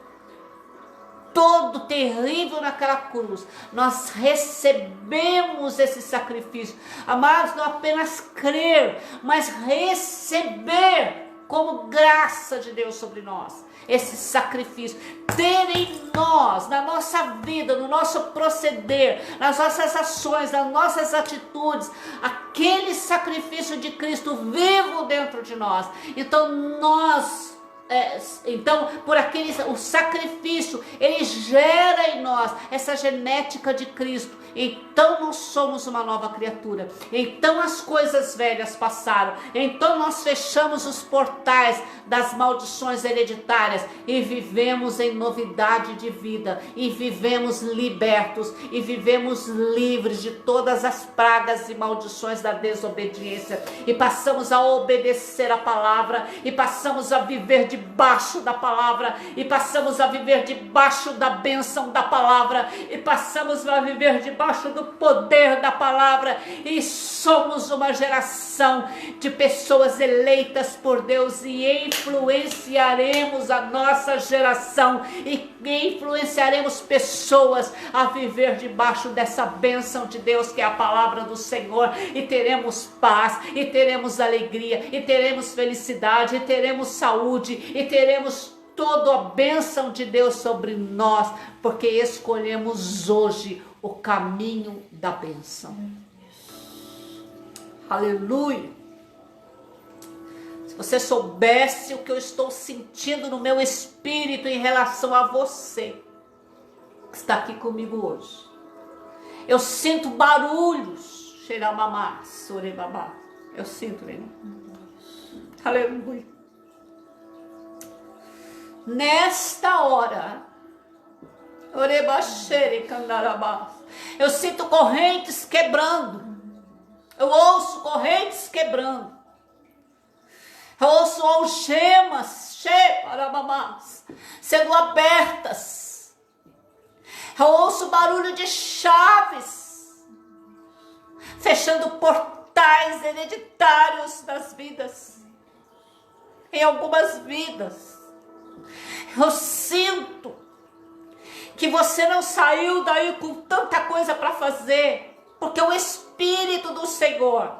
todo terrível naquela cruz. Nós recebemos esse sacrifício, amados, não apenas crer, mas receber como graça de Deus sobre nós, esse sacrifício, ter em nós, na nossa vida, no nosso proceder, nas nossas ações, nas nossas atitudes, aquele sacrifício de Cristo vivo dentro de nós. Então o sacrifício, ele gera em nós essa genética de Cristo. Então nós somos uma nova criatura. Então as coisas velhas passaram. Então nós fechamos os portais das maldições hereditárias e vivemos em novidade de vida, e vivemos libertos, e vivemos livres de todas as pragas e maldições da desobediência, e passamos a obedecer a palavra, e passamos a viver debaixo da palavra, e passamos a viver debaixo da bênção da palavra, e passamos a viver debaixo do poder da palavra, e somos uma geração de pessoas eleitas por Deus, e influenciaremos a nossa geração, e influenciaremos pessoas a viver debaixo dessa bênção de Deus, que é a palavra do Senhor, e teremos paz, e teremos alegria, e teremos felicidade, e teremos saúde, e teremos toda a bênção de Deus sobre nós, porque escolhemos hoje o caminho da bênção. Aleluia! Se você soubesse o que eu estou sentindo no meu espírito em relação a você que está aqui comigo hoje. Eu sinto barulhos, xeramamá, sorebabá. Eu sinto, né? Aleluia! Nesta hora, eu sinto correntes quebrando. Eu ouço correntes quebrando. Eu ouço algemas sendo abertas. Eu ouço barulho de chaves fechando portais hereditários das vidas. Em algumas vidas, eu sinto que você não saiu daí com tanta coisa para fazer, porque o Espírito do Senhor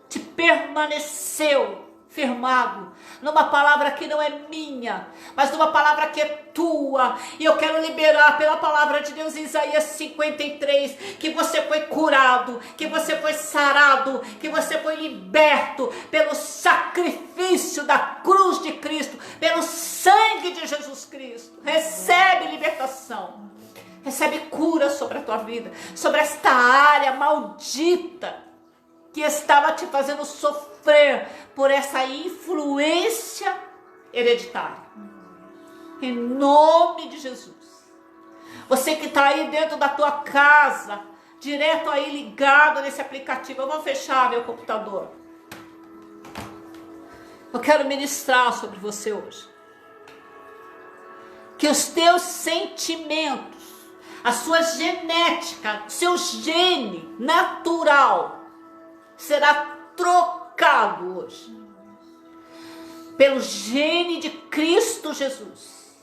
te permaneceu firmado numa palavra que não é minha, mas numa palavra que é tua. E eu quero liberar pela palavra de Deus em Isaías 53, que você foi curado, que você foi sarado, que você foi liberto pelo sacrifício da cruz de Cristo, pelo sangue de Jesus Cristo. Recebe libertação, recebe cura sobre a tua vida, sobre esta área maldita que estava te fazendo sofrer por essa influência hereditária. Em nome de Jesus. Você que está aí dentro da tua casa, direto aí ligado nesse aplicativo. Eu vou fechar meu computador. Eu quero ministrar sobre você hoje. Que os teus sentimentos, a sua genética, seu gene natural será trocado hoje pelo gene de Cristo Jesus,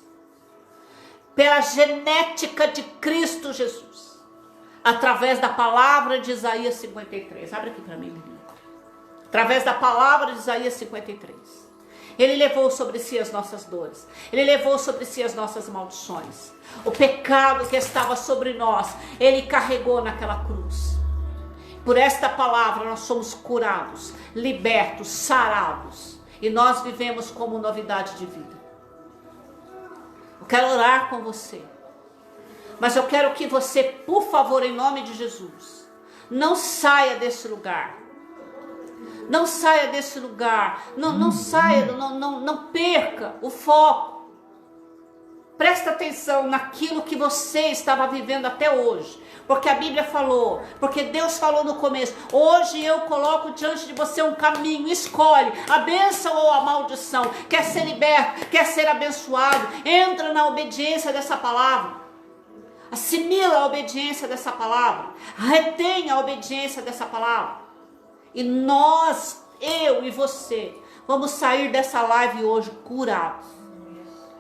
pela genética de Cristo Jesus, através da palavra de Isaías 53. Abre aqui para mim, menino. Através da palavra de Isaías 53. Ele levou sobre si as nossas dores. Ele levou sobre si as nossas maldições. O pecado que estava sobre nós, Ele carregou naquela cruz. Por esta palavra nós somos curados, libertos, sarados. E nós vivemos como novidade de vida. Eu quero orar com você. Mas eu quero que você, por favor, em nome de Jesus, não saia desse lugar. Não saia desse lugar. Não saia, não perca o foco. Presta atenção naquilo que você estava vivendo até hoje. Porque a Bíblia falou, porque Deus falou no começo. Hoje eu coloco diante de você um caminho. Escolhe a bênção ou a maldição. Quer ser liberto, quer ser abençoado. Entra na obediência dessa palavra. Assimila a obediência dessa palavra. Retenha a obediência dessa palavra. E nós, eu e você, vamos sair dessa live hoje curados,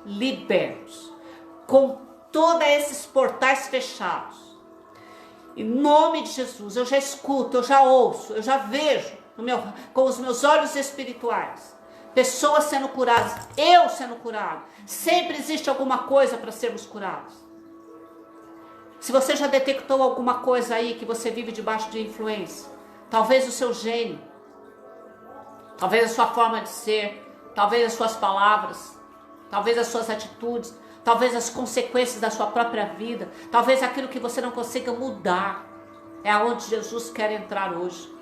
libertos, com todos esses portais fechados. Em nome de Jesus, eu já escuto, eu já ouço, eu já vejo com os meus olhos espirituais. Pessoas sendo curadas, eu sendo curado. Sempre existe alguma coisa para sermos curados. Se você já detectou alguma coisa aí que você vive debaixo de influência, talvez o seu gênio, talvez a sua forma de ser, talvez as suas palavras, talvez as suas atitudes, talvez as consequências da sua própria vida, talvez aquilo que você não consiga mudar, é aonde Jesus quer entrar hoje.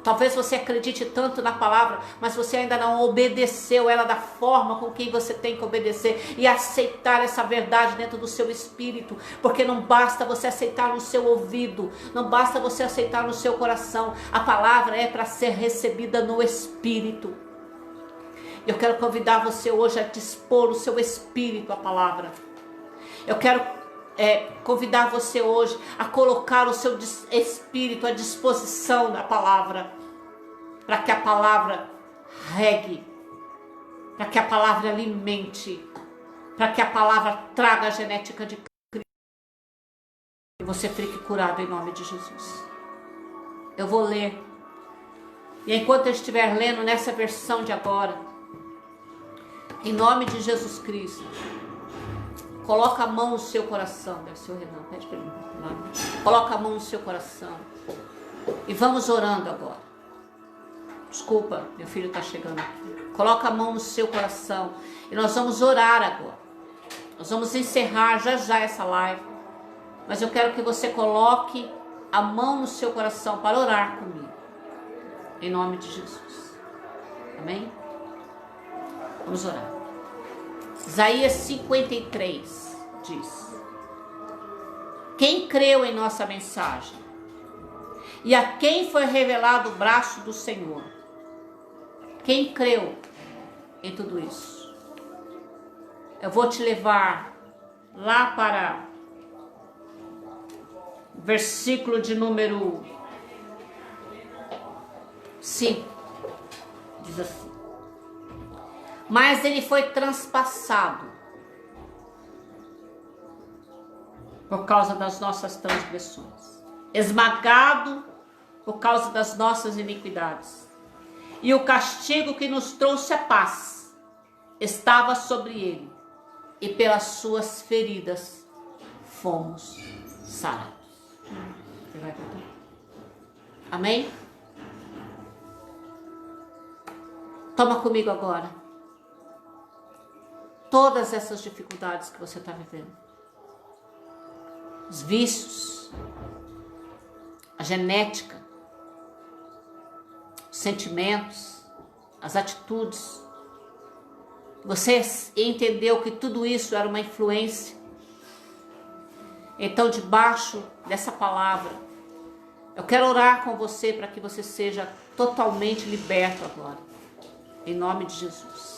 Talvez você acredite tanto na palavra, mas você ainda não obedeceu ela da forma com que você tem que obedecer e aceitar essa verdade dentro do seu espírito, porque não basta você aceitar no seu ouvido, não basta você aceitar no seu coração, a palavra é para ser recebida no espírito. Eu quero convidar você hoje a dispor o seu espírito à palavra. Eu quero convidar você hoje a colocar o seu espírito à disposição da palavra, para que a palavra regue, para que a palavra alimente, para que a palavra traga a genética de Cristo e você fique curado em nome de Jesus. Eu vou ler, e enquanto eu estiver lendo nessa versão de agora, em nome de Jesus Cristo, coloca a mão no seu coração. Deve ser o Renan, pede para ele. Coloca a mão no seu coração. E vamos orando agora. Desculpa, meu filho está chegando aqui. Coloca a mão no seu coração. E nós vamos orar agora. Nós vamos encerrar já essa live. Mas eu quero que você coloque a mão no seu coração para orar comigo. Em nome de Jesus. Amém? Vamos orar. Isaías 53 diz: quem creu em nossa mensagem e a quem foi revelado o braço do Senhor? Quem creu em tudo isso? Eu vou te levar lá para o versículo de número 5. Diz assim: mas ele foi transpassado por causa das nossas transgressões, esmagado por causa das nossas iniquidades. E o castigo que nos trouxe a paz estava sobre ele, e pelas suas feridas fomos sarados. Você vai cantar? Amém? Toma comigo agora todas essas dificuldades que você está vivendo, os vícios, a genética, os sentimentos, as atitudes. Você entendeu que tudo isso era uma influência. Então, debaixo dessa palavra, eu quero orar com você para que você seja totalmente liberto agora, em nome de Jesus.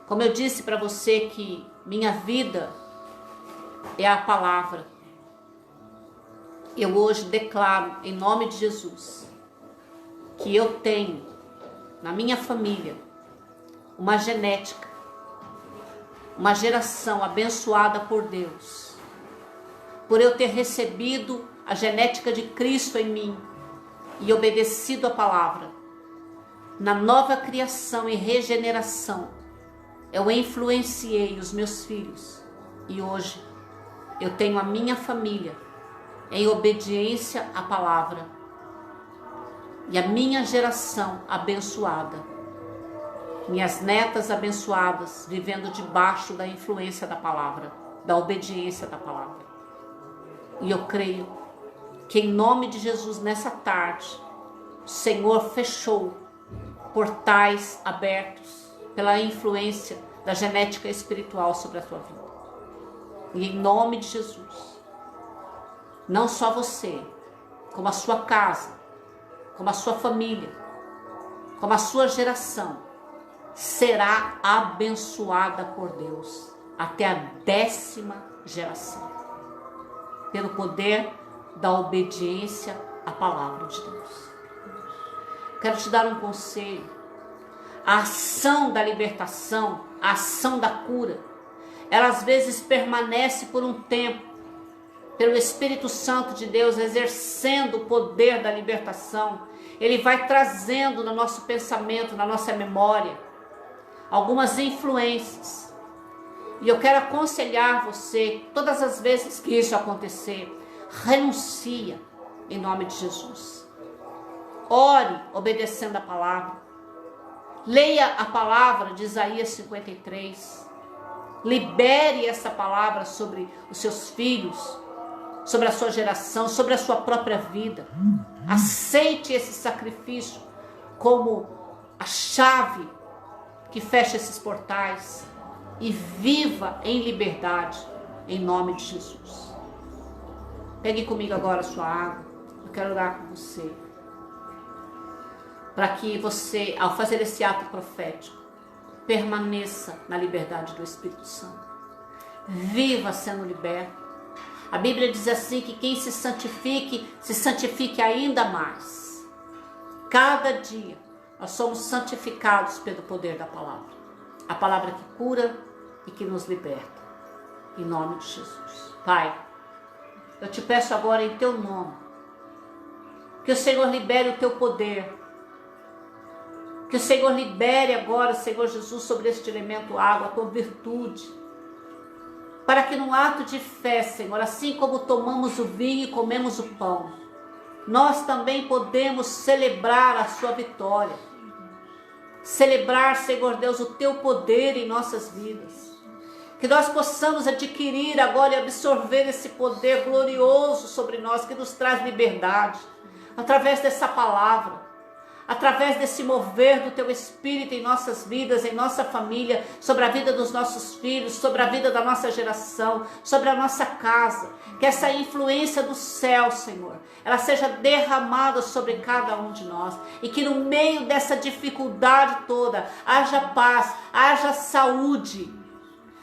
Como eu disse para você que minha vida é a palavra, eu hoje declaro em nome de Jesus que eu tenho na minha família uma genética, uma geração abençoada por Deus, por eu ter recebido a genética de Cristo em mim e obedecido a palavra. na nova criação e regeneração, eu influenciei os meus filhos e hoje eu tenho a minha família em obediência à palavra e a minha geração abençoada, minhas netas abençoadas, vivendo debaixo da influência da palavra, da obediência da palavra. E eu creio que em nome de Jesus nessa tarde, o Senhor fechou portais abertos pela influência da genética espiritual sobre a tua vida. E em nome de Jesus, não só você, como a sua casa, como a sua família, como a sua geração, será abençoada por Deus até a 10ª geração, pelo poder da obediência à palavra de Deus. Quero te dar um conselho. A ação da libertação, a ação da cura, ela às vezes permanece por um tempo, pelo Espírito Santo de Deus exercendo o poder da libertação. Ele vai trazendo no nosso pensamento, na nossa memória, algumas influências. E eu quero aconselhar você, todas as vezes que isso acontecer, renuncia em nome de Jesus. Ore obedecendo a palavra. Leia a palavra de Isaías 53. Libere essa palavra sobre os seus filhos, sobre a sua geração, sobre a sua própria vida. Aceite esse sacrifício como a chave que fecha esses portais e viva em liberdade, em nome de Jesus. Pegue comigo agora a sua água. Eu quero orar com você, para que você, ao fazer esse ato profético, permaneça na liberdade do Espírito Santo. Viva sendo liberto. A Bíblia diz assim que quem se santifique ainda mais. Cada dia nós somos santificados pelo poder da palavra. A palavra que cura e que nos liberta. Em nome de Jesus. Pai, eu te peço agora em teu nome, que o Senhor libere o teu poder. Que o Senhor libere agora, Senhor Jesus, sobre este elemento água, a tua virtude. Para que no ato de fé, Senhor, assim como tomamos o vinho e comemos o pão, nós também podemos celebrar a sua vitória. Celebrar, Senhor Deus, o teu poder em nossas vidas. Que nós possamos adquirir agora e absorver esse poder glorioso sobre nós, que nos traz liberdade, através dessa palavra. Através desse mover do teu Espírito em nossas vidas, em nossa família, sobre a vida dos nossos filhos, sobre a vida da nossa geração, sobre a nossa casa. Que essa influência do céu, Senhor, ela seja derramada sobre cada um de nós. E que no meio dessa dificuldade toda, haja paz, haja saúde,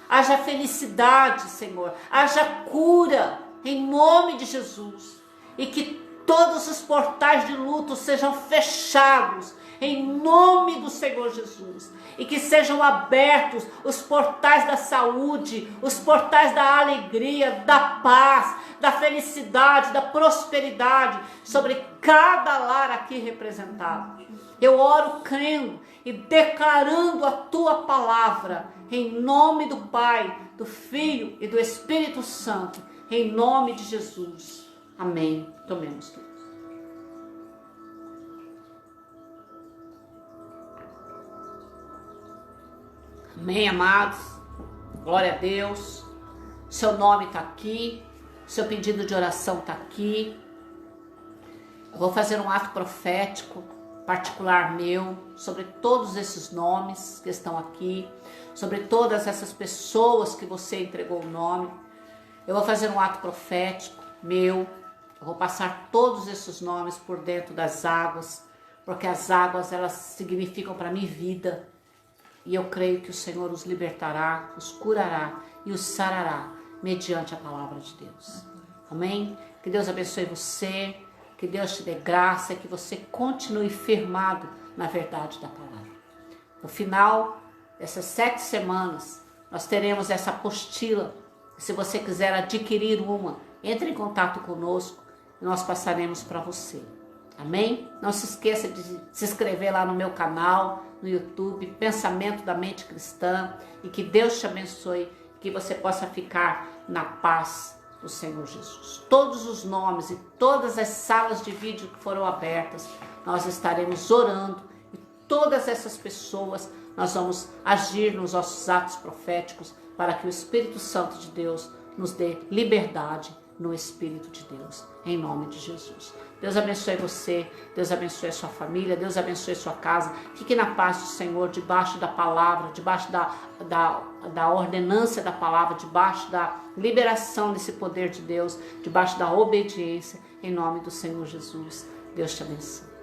haja felicidade, Senhor, haja cura, em nome de Jesus. E que todos os portais de luto sejam fechados em nome do Senhor Jesus. E que sejam abertos os portais da saúde, os portais da alegria, da paz, da felicidade, da prosperidade sobre cada lar aqui representado. Eu oro crendo e declarando a tua palavra em nome do Pai, do Filho e do Espírito Santo, em nome de Jesus. Amém. Tomemos tudo. Amém, amados. Glória a Deus. Seu nome está aqui. Seu pedido de oração está aqui. Eu vou fazer um ato profético particular meu sobre todos esses nomes que estão aqui, sobre todas essas pessoas que você entregou o nome. Eu vou fazer um ato profético meu. Eu vou passar todos esses nomes por dentro das águas, porque as águas, elas significam para mim vida. E eu creio que o Senhor os libertará, os curará e os sarará mediante a palavra de Deus. Amém? Que Deus abençoe você, que Deus te dê graça e que você continue firmado na verdade da palavra. No final dessas 7 semanas, nós teremos essa apostila. Se você quiser adquirir uma, entre em contato conosco e nós passaremos para você. Amém? Não se esqueça de se inscrever lá no meu canal, no YouTube, Pensamento da Mente Cristã, e que Deus te abençoe, que você possa ficar na paz do Senhor Jesus. Todos os nomes e todas as salas de vídeo que foram abertas, nós estaremos orando, e todas essas pessoas nós vamos agir nos nossos atos proféticos para que o Espírito Santo de Deus nos dê liberdade no Espírito de Deus, em nome de Jesus. Deus abençoe você, Deus abençoe a sua família, Deus abençoe a sua casa. Fique na paz do Senhor, debaixo da palavra, debaixo da ordenância da palavra, debaixo da liberação desse poder de Deus, debaixo da obediência, em nome do Senhor Jesus. Deus te abençoe.